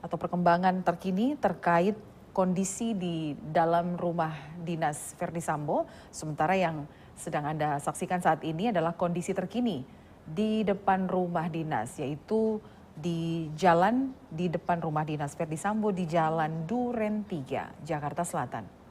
atau perkembangan terkini terkait kondisi di dalam rumah dinas Verdi Sambo. Sementara yang sedang Anda saksikan saat ini adalah kondisi terkini di depan rumah dinas, yaitu di depan rumah dinas Verdi Sambo di Jalan Duren 3, Jakarta Selatan.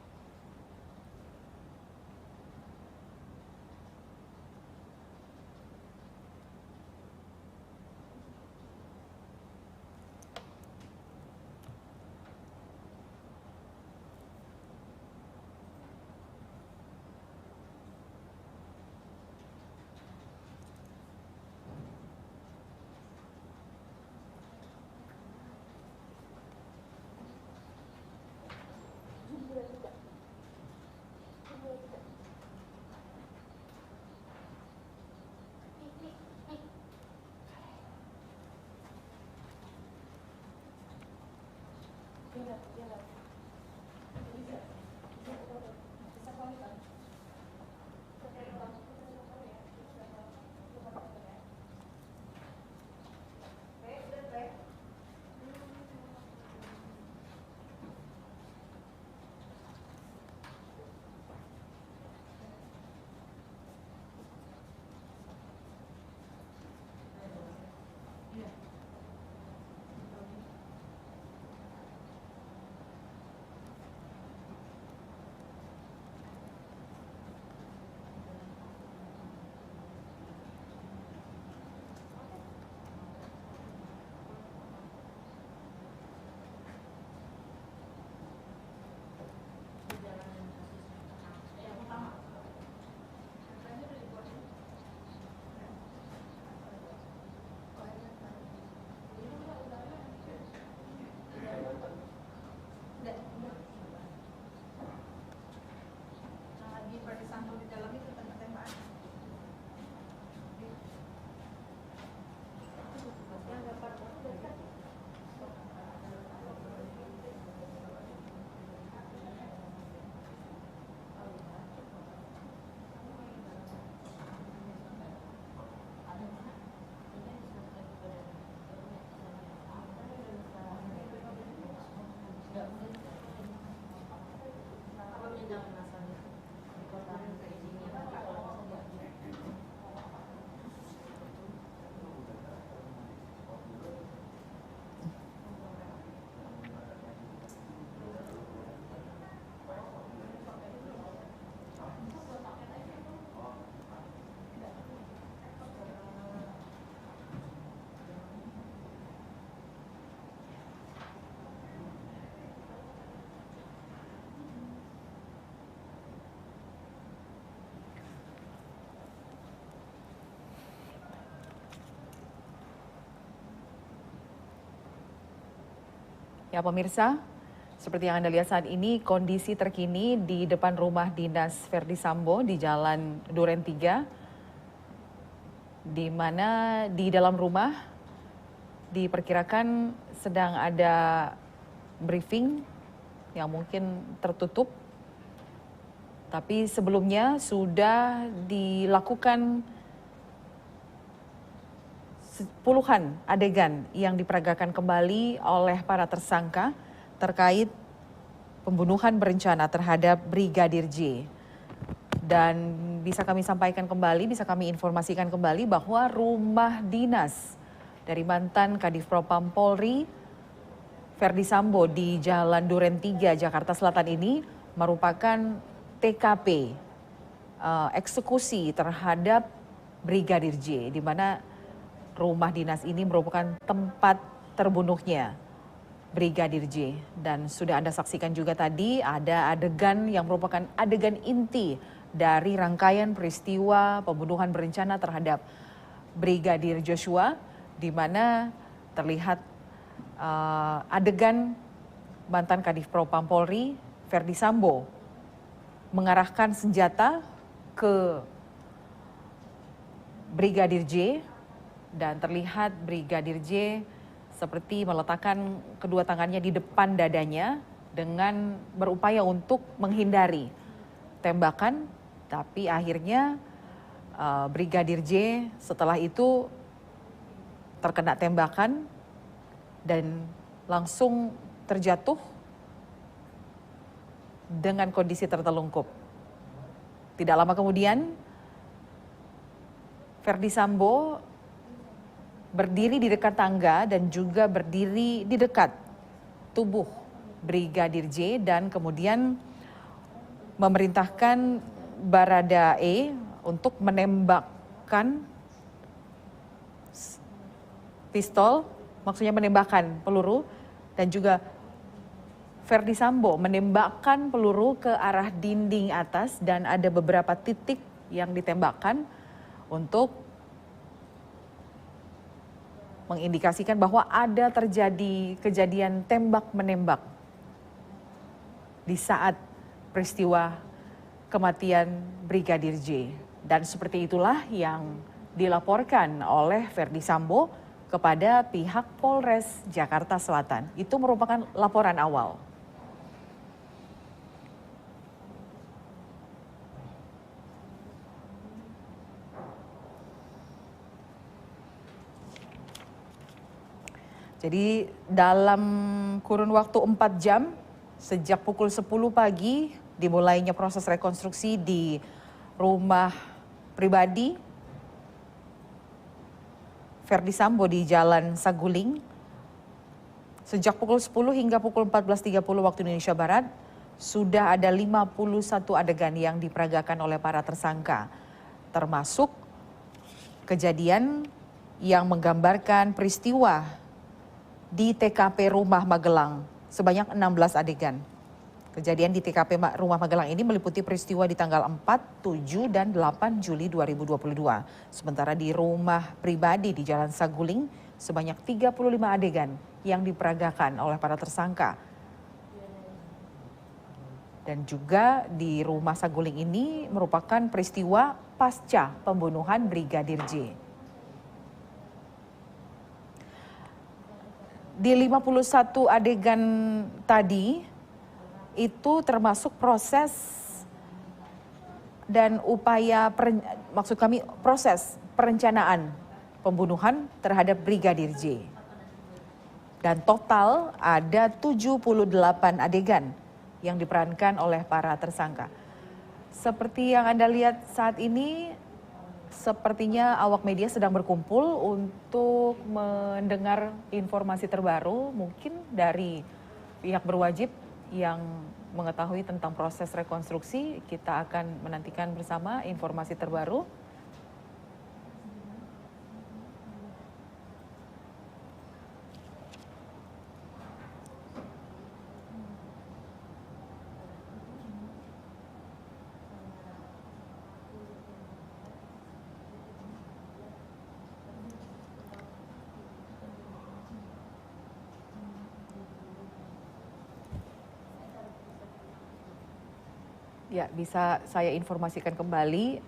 Ya pemirsa, seperti yang Anda lihat saat ini kondisi terkini di depan rumah dinas Verdi Sambo di Jalan Duren 3, di mana di dalam rumah diperkirakan sedang ada briefing yang mungkin tertutup. Tapi sebelumnya sudah dilakukan puluhan adegan yang diperagakan kembali oleh para tersangka terkait pembunuhan berencana terhadap Brigadir J. Dan bisa kami sampaikan kembali, bisa kami informasikan kembali bahwa rumah dinas dari mantan Kadif Propam Polri Verdi Sambo di Jalan Duren 3, Jakarta Selatan ini merupakan TKP eksekusi terhadap Brigadir J, di mana rumah dinas ini merupakan tempat terbunuhnya Brigadir J. Dan sudah Anda saksikan juga tadi ada adegan yang merupakan adegan inti dari rangkaian peristiwa pembunuhan berencana terhadap Brigadir Joshua, di mana terlihat adegan mantan Kadif Propam Polri Verdi Sambo mengarahkan senjata ke Brigadir J, dan terlihat Brigadir J seperti meletakkan kedua tangannya di depan dadanya dengan berupaya untuk menghindari tembakan, tapi akhirnya Brigadir J setelah itu terkena tembakan dan langsung terjatuh dengan kondisi tertelungkup. Tidak lama kemudian, Verdi Sambo berdiri di dekat tangga dan juga berdiri di dekat tubuh Brigadir J dan kemudian memerintahkan Baradae untuk menembakkan pistol, maksudnya menembakkan peluru, dan juga Verdi Sambo menembakkan peluru ke arah dinding atas dan ada beberapa titik yang ditembakkan untuk mengindikasikan bahwa ada terjadi kejadian tembak-menembak di saat peristiwa kematian Brigadir J. Dan seperti itulah yang dilaporkan oleh Verdi Sambo kepada pihak Polres Jakarta Selatan. Itu merupakan laporan awal. Jadi dalam kurun waktu 4 jam, sejak pukul 10 pagi dimulainya proses rekonstruksi di rumah pribadi Verdi Sambo di Jalan Saguling. Sejak pukul 10 hingga pukul 14.30 waktu Indonesia Barat, sudah ada 51 adegan yang diperagakan oleh para tersangka, termasuk kejadian yang menggambarkan peristiwa di TKP Rumah Magelang sebanyak 16 adegan. Kejadian di TKP Rumah Magelang ini meliputi peristiwa di tanggal 4, 7, dan 8 Juli 2022. Sementara di rumah pribadi di Jalan Saguling sebanyak 35 adegan yang diperagakan oleh para tersangka. Dan juga di rumah Saguling ini merupakan peristiwa pasca pembunuhan Brigadir J. Di 51 adegan tadi, itu termasuk proses dan upaya, proses perencanaan pembunuhan terhadap Brigadir J. Dan total ada 78 adegan yang diperankan oleh para tersangka. Seperti yang Anda lihat saat ini, sepertinya awak media sedang berkumpul untuk mendengar informasi terbaru, mungkin dari pihak berwajib yang mengetahui tentang proses rekonstruksi. Kita akan menantikan bersama informasi terbaru. Ya, bisa saya informasikan kembali,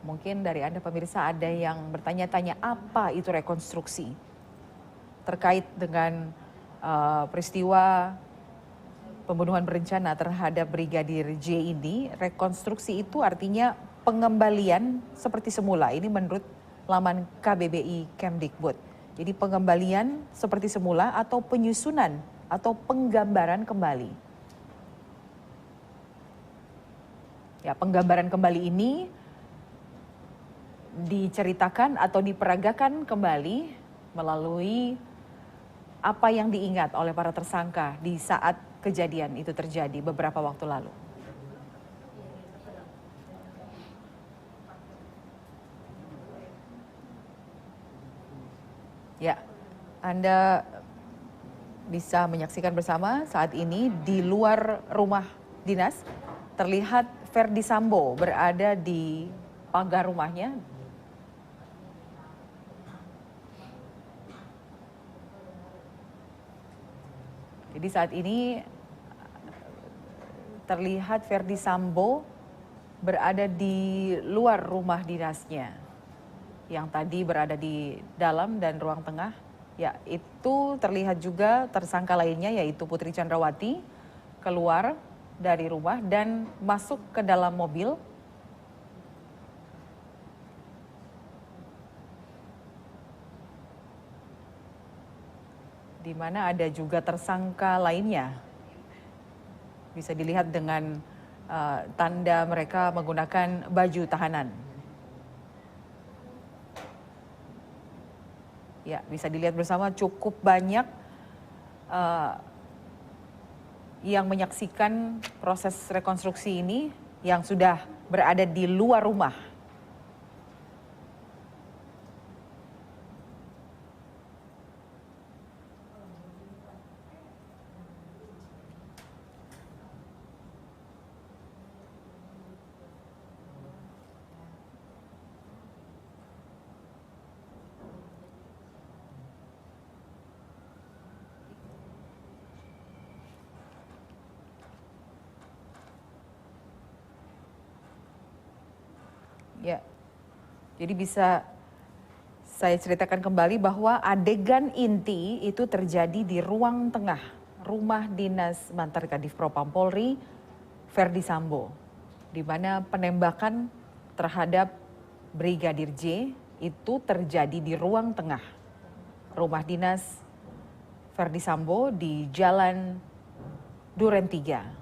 mungkin dari Anda pemirsa ada yang bertanya-tanya apa itu rekonstruksi terkait dengan peristiwa pembunuhan berencana terhadap Brigadir J ini. Rekonstruksi itu artinya pengembalian seperti semula. Ini menurut laman KBBI Kemdikbud. Jadi pengembalian seperti semula atau penyusunan atau penggambaran kembali. Ya, penggambaran kembali ini diceritakan atau diperagakan kembali melalui apa yang diingat oleh para tersangka di saat kejadian itu terjadi beberapa waktu lalu. Ya, Anda bisa menyaksikan bersama saat ini di luar rumah dinas terlihat Verdi Sambo berada di pagar rumahnya. Jadi saat ini terlihat Verdi Sambo berada di luar rumah dinasnya. Yang tadi berada di dalam dan ruang tengah. Ya, itu terlihat juga tersangka lainnya yaitu Putri Chandrawati keluar dari rumah dan masuk ke dalam mobil. Di mana ada juga tersangka lainnya. Bisa dilihat dengan tanda mereka menggunakan baju tahanan. Ya, bisa dilihat bersama cukup banyak yang menyaksikan proses rekonstruksi ini yang sudah berada di luar rumah. Ya, jadi bisa saya ceritakan kembali bahwa adegan inti itu terjadi di ruang tengah rumah dinas mantan Kadif Propam Polri, Verdi Sambo, di mana penembakan terhadap Brigadir J itu terjadi di ruang tengah rumah dinas Verdi Sambo di Jalan Duren 3.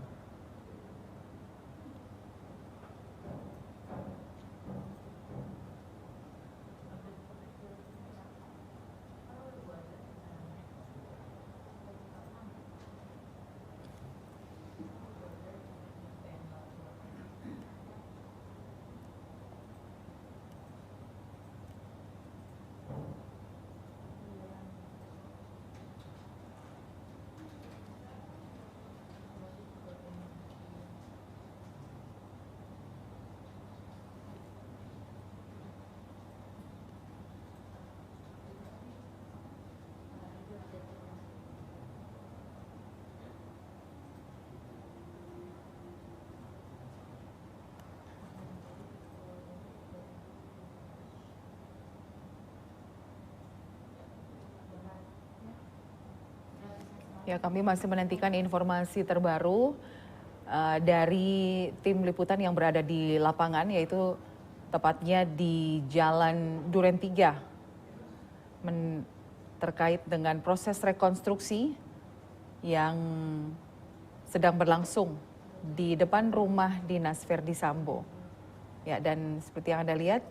Ya, kami masih menantikan informasi terbaru dari tim liputan yang berada di lapangan, yaitu tepatnya di Jalan Duren 3 terkait dengan proses rekonstruksi yang sedang berlangsung di depan rumah dinas Verdi Sambo. Ya, dan seperti yang Anda lihat,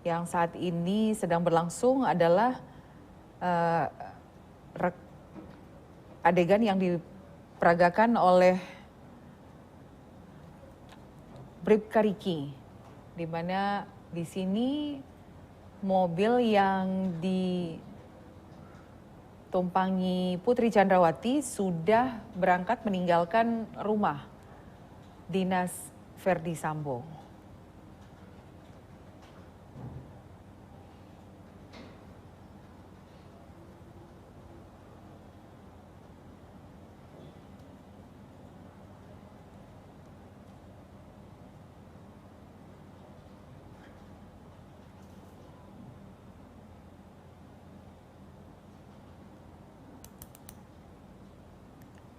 yang saat ini sedang berlangsung adalah adegan yang diperagakan oleh Bribka Riki, di mana di sini mobil yang ditumpangi Putri Chandrawati sudah berangkat meninggalkan rumah dinas Verdi Sambo.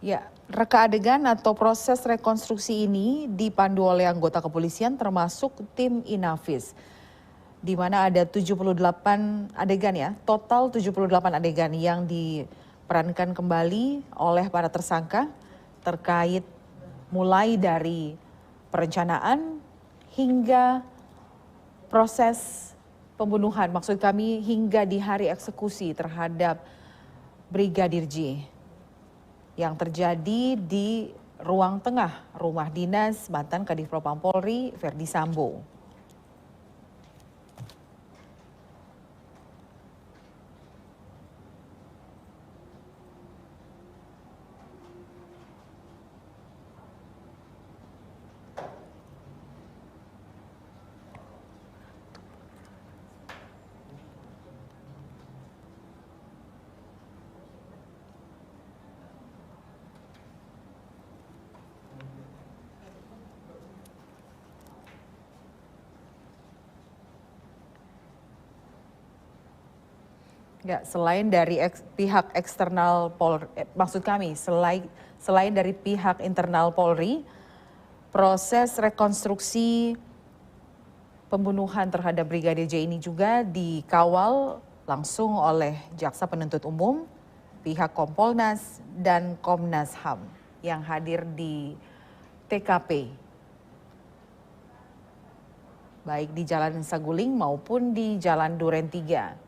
Ya, reka adegan atau proses rekonstruksi ini dipandu oleh anggota kepolisian termasuk tim Inavis. Di mana ada 78 adegan ya, total 78 adegan yang diperankan kembali oleh para tersangka terkait mulai dari perencanaan hingga proses pembunuhan, maksud kami hingga di hari eksekusi terhadap Brigadir J yang terjadi di ruang tengah rumah dinas mantan Kadif Propam Polri Verdi Sambo. Ya, selain dari pihak eksternal Polri, maksud kami selain dari pihak internal Polri, proses rekonstruksi pembunuhan terhadap Brigadir J ini juga dikawal langsung oleh Jaksa Penuntut Umum, pihak Kompolnas dan Komnas HAM yang hadir di TKP, baik di Jalan Saguling maupun di Jalan Duren 3.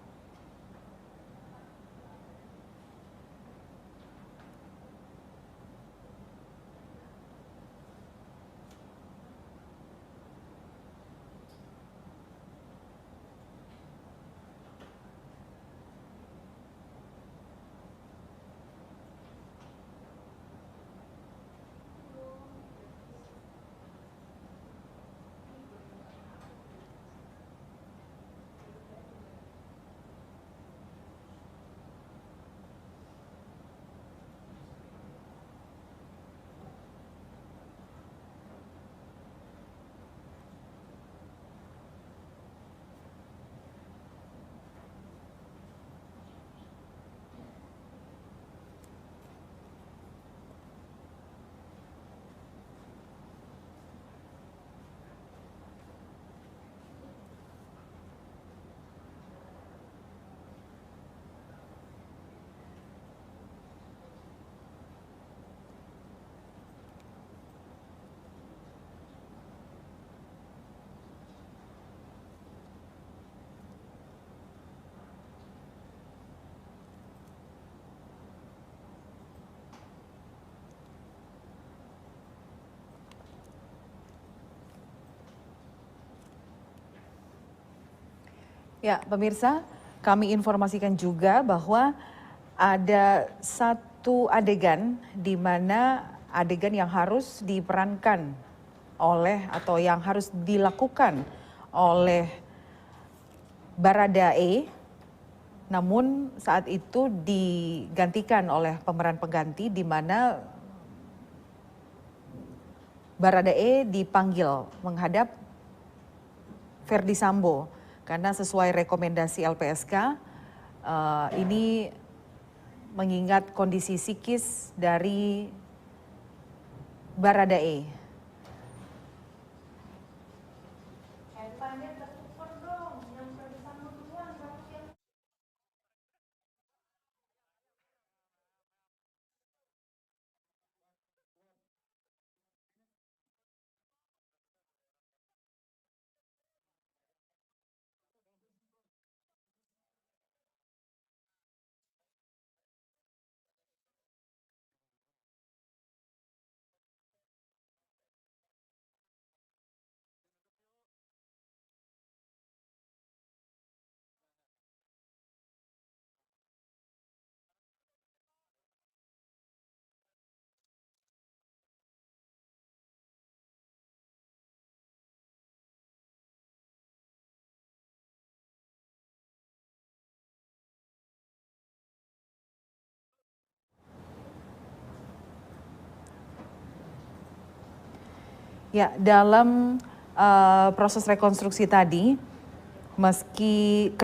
Ya, pemirsa, kami informasikan juga bahwa ada satu adegan di mana adegan yang harus diperankan oleh atau yang harus dilakukan oleh Baradae, namun saat itu digantikan oleh pemeran pengganti di mana Baradae dipanggil menghadap Verdi Sambo. Karena sesuai rekomendasi LPSK, ini mengingat kondisi psikis dari Baradae. Ya, dalam proses rekonstruksi tadi, meski